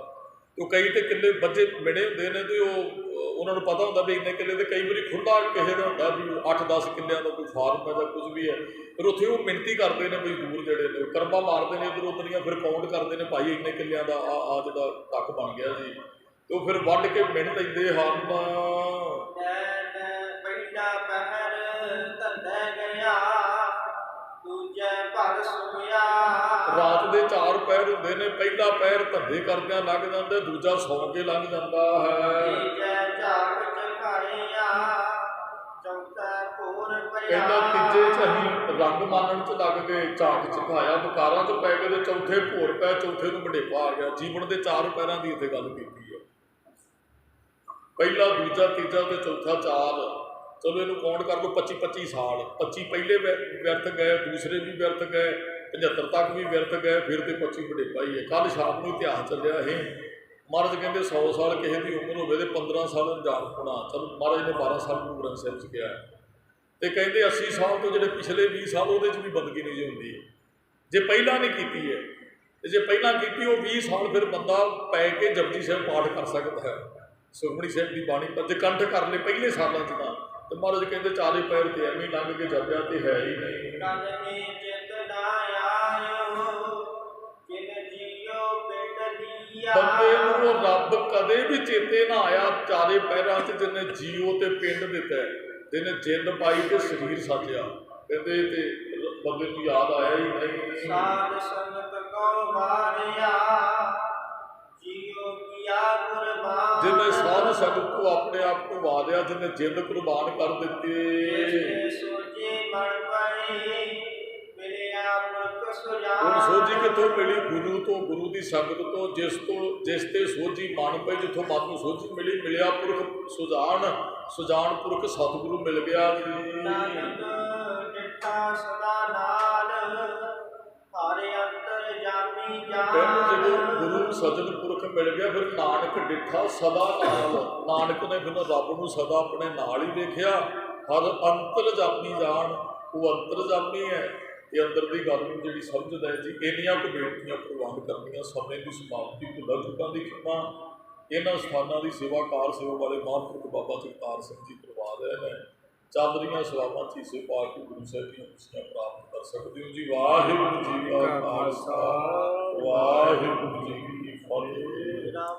ਤੇ ਉਹ ਕਈ ਤੇ ਕਿੱਲੇ ਬੱਝੇ ਮਿਣੇ ਹੁੰਦੇ ਨੇ, ਤੇ ਉਹ ਉਹਨਾਂ ਨੂੰ ਪਤਾ ਹੁੰਦਾ ਵੀ ਇੰਨੇ ਕਿੱਲੇ। ਤੇ ਕਈ ਵਾਰੀ ਖੁੱਲ੍ਹਾ ਕਿਸੇ ਦਾ ਹੁੰਦਾ ਵੀ 8-10 ਕਿੱਲਿਆਂ ਦਾ ਕੋਈ ਫਾਰਮ ਹੈ ਜਾਂ ਕੁਝ ਵੀ ਹੈ, ਫਿਰ ਉੱਥੇ ਉਹ ਮਿਣਤੀ ਕਰਦੇ ਨੇ ਮਜ਼ਦੂਰ ਜਿਹੜੇ ਨੇ, ਕਰਮਾਂ ਮਾਰਦੇ ਨੇ ਇੱਧਰ ਉੱਧਰੀਆਂ, ਫਿਰ ਕਾਊਂਟ ਕਰਦੇ ਨੇ ਭਾਈ ਇੰਨੇ ਕਿੱਲਿਆਂ ਦਾ ਆ ਜਿਹੜਾ ਟੱਕ ਬਣ ਗਿਆ ਜੀ, ਤੇ ਉਹ ਫਿਰ ਵੱਢ ਕੇ ਮਿਣ ਲੈਂਦੇ ਹਨ। ਰਾਤ ਦੇ 4 ਪਹਿਰ ਹੁੰਦੇ ਨੇ, ਪਹਿਲਾ ਪਹਿਰ ਧੰਦੇ ਕਰਦਿਆਂ ਲੰਘ ਜਾਂਦਾ, ਦੂਜਾ ਸੌਂ ਕੇ ਲੰਘ ਜਾਂਦਾ ਹੈ। ਕਹਿੰਦਾ ਤੀਜੇ 'ਚ ਅਸੀਂ ਰੰਗ ਮਾਨਣ 'ਚ ਲੱਗ ਗਏ, ਝਾਕ ਝਕਾਇਆ, ਬਕਾਰਾਂ 'ਚ ਪੈ ਗਏ, ਤੇ ਚੌਥੇ ਭੋਰ ਪੈ, ਚੌਥੇ ਨੂੰ ਵਡੇਪਾ ਆ ਗਿਆ। ਜੀਵਨ ਦੇ 4 ਪਹਿਰਾਂ ਦੀ ਇੱਥੇ ਗੱਲ ਕੀਤੀ ਹੈ, ਪਹਿਲਾ, ਦੂਜਾ, ਤੀਜਾ ਤੇ ਚੌਥਾ 4। ਚਲੋ ਇਹਨੂੰ ਕਾਊਂਟ ਕਰ ਲਓ 25-25 ਸਾਲ। 25 ਪਹਿਲੇ ਵਿਅਰਥ ਗਏ, ਦੂਸਰੇ ਵੀ ਵਿਅਰਥ ਗਏ, 75 ਤੱਕ ਵੀ ਵਿਅਰਥ ਗਏ, ਫਿਰ ਤੇ 25 ਵਡੇਪਾ ਹੀ ਹੈ। ਕੱਲ੍ਹ ਸ਼ਾਮ ਨੂੰ ਇਤਿਹਾਸ ਚੱਲਿਆ ਇਹ, ਮਹਾਰਾਜ ਕਹਿੰਦੇ 100 ਸਾਲ ਕਿਸੇ ਦੀ ਉਮਰ ਹੋਵੇ ਤੇ 15 ਸਾਲ ਅਣਜਾਣ ਹੋਣਾ। ਚਲੋ ਮਹਾਰਾਜ ਨੇ 12 ਸਾਲ ਗੁਰੂ ਗ੍ਰੰਥ ਸਾਹਿਬ 'ਚ ਕਿਹਾ, ਤੇ ਕਹਿੰਦੇ 80 ਸਾਲ ਤੋਂ ਜਿਹੜੇ ਪਿਛਲੇ 20 ਸਾਲ ਉਹਦੇ 'ਚ ਵੀ ਬੰਦਗੀ ਨਹੀਂ ਜੀ ਹੁੰਦੀ ਜੇ ਪਹਿਲਾਂ ਨਹੀਂ ਕੀਤੀ ਹੈ। ਤੇ ਜੇ ਪਹਿਲਾਂ ਕੀਤੀ ਉਹ 20 ਸਾਲ ਫਿਰ ਬੰਦਾ ਪੈ ਕੇ ਜਪਜੀ ਸਾਹਿਬ ਪਾਠ ਕਰ ਸਕਦਾ ਹੈ, ਸੁਖਮਨੀ ਸਾਹਿਬ ਦੀ ਬਾਣੀ ਪਰ ਜੇ ਕੰਠ ਕਰ ਲਏ ਪਹਿਲੇ ਸਾਲਾਂ 'ਚ ਤਾਂ। ਤੇ ਮਹਾਰਾਜ ਕਹਿੰਦੇ 4 ਪੈਰ ਤੇ ਐਵੇਂ ਲੰਘ ਕੇ ਜਪਿਆ ਤੇ ਹੈ ਹੀ ਨਹੀਂ। ਬੰਦੇ ਨੂੰ ਉਹ ਰੱਬ ਕਦੇ ਵੀ ਚੇਤੇ ਨਾ ਆਇਆ 4 ਪਹਿਰਾਂ 'ਚ, ਜਿਹਨੇ ਜੀਓ ਤੇ ਪਿੰਡ ਦਿੱਤਾ, ਜਿਹਨੇ ਜਿੰਦ ਪਾਈ ਤੇ ਸਰੀਰ ਸਾਜਿਆ। ਕਹਿੰਦੇ ਤੇ ਬੰਦੇ ਨੂੰ ਯਾਦ ਆਇਆ ਹੀ ਨਹੀਂ। ਸਾਧ ਸੰਗਤ ਕੋ ਵਾਰਿਆ ਜਿਹਨੇ ਸਾਧ ਸੰਗਤ ਤੋਂ ਆਪਣੇ ਆਪ ਨੂੰ ਵਾਰਿਆ, ਜਿਹਨੇ ਜਿੰਦ ਕੁਰਬਾਨ ਕਰ ਦਿੱਤੀ। ਹੁਣ ਸੋਝੀ ਕਿੱਥੋਂ ਮਿਲੀ? ਗੁਰੂ ਤੋਂ, ਗੁਰੂ ਦੀ ਸੰਗਤ ਤੋਂ, ਜਿਸ ਤੇ ਸੋਝੀ ਮਨ ਪਈ, ਜਿੱਥੋਂ ਮਨ ਨੂੰ ਸੋਝੀ ਮਿਲੀ, ਮਿਲਿਆ ਪੁਰਖ ਸੁਜਾਨ ਪੁਰਖ ਸਤਿਗੁਰੂ ਮਿਲ ਗਿਆ ਜੀ। ਨਾਨਕ ਡਿਠਾ ਸਦਾ ਨਾਲ ਹਰਿ ਅੰਤਰ ਜਾਮੀ ਜਾਨ। ਕਹਿੰਦੇ ਜਦੋਂ ਗੁਰੂ ਸਜਣ ਪੁਰਖ ਮਿਲ ਗਿਆ, ਫਿਰ ਨਾਨਕ ਡਿਠਾ ਸਦਾ ਨਾਲ। ਨਾਨਕ ਨੇ ਫਿਰ ਰੱਬ ਨੂੰ ਸਦਾ ਆਪਣੇ ਨਾਲ ਹੀ ਵੇਖਿਆ। ਹਰ ਅੰਤਰ ਜਾਮੀ ਜਾਨ, ਉਹ ਅੰਤਰ ਜਾਮੀ ਹੈ। ਇਹ ਅੰਦਰ ਦੀ ਗੱਲ ਨੂੰ ਜਿਹੜੀ ਸਮਝਦਾ ਹੈ ਜੀ। ਇੰਨੀਆਂ ਕੁ ਬੇਨਤੀਆਂ ਪ੍ਰਵਾਨ ਕਰਨੀਆਂ, ਸਮੇਂ ਦੀ ਸਮਾਪਤੀ, ਭੁੱਲਾਂ ਚੁੱਕਾਂ ਦੀ ਖਿਮਾ। ਇਹਨਾਂ ਸਥਾਨਾਂ ਦੀ ਸੇਵਾ ਵਾਲੇ ਮਹਾਂਪੁਰਖ ਬਾਬਾ ਜਗਤਾਰ ਸਿੰਘ ਜੀ ਕਰਵਾ ਰਹੇ ਨੇ। ਚੱਲ ਰਹੀਆਂ ਸੇਵਾਵਾਂ ਚੀਸੇ ਪਾ ਕੇ ਗੁਰੂ ਸਾਹਿਬ ਦੀਆਂ ਖੁਸ਼ੀਆਂ ਪ੍ਰਾਪਤ ਕਰ ਸਕਦੇ ਹੋ ਜੀ। ਵਾਹਿਗੁਰੂ ਜੀ ਕਾ ਖਾਲਸਾ, ਵਾਹਿਗੁਰੂ ਜੀ ਕੀ ਫਤਿਹ।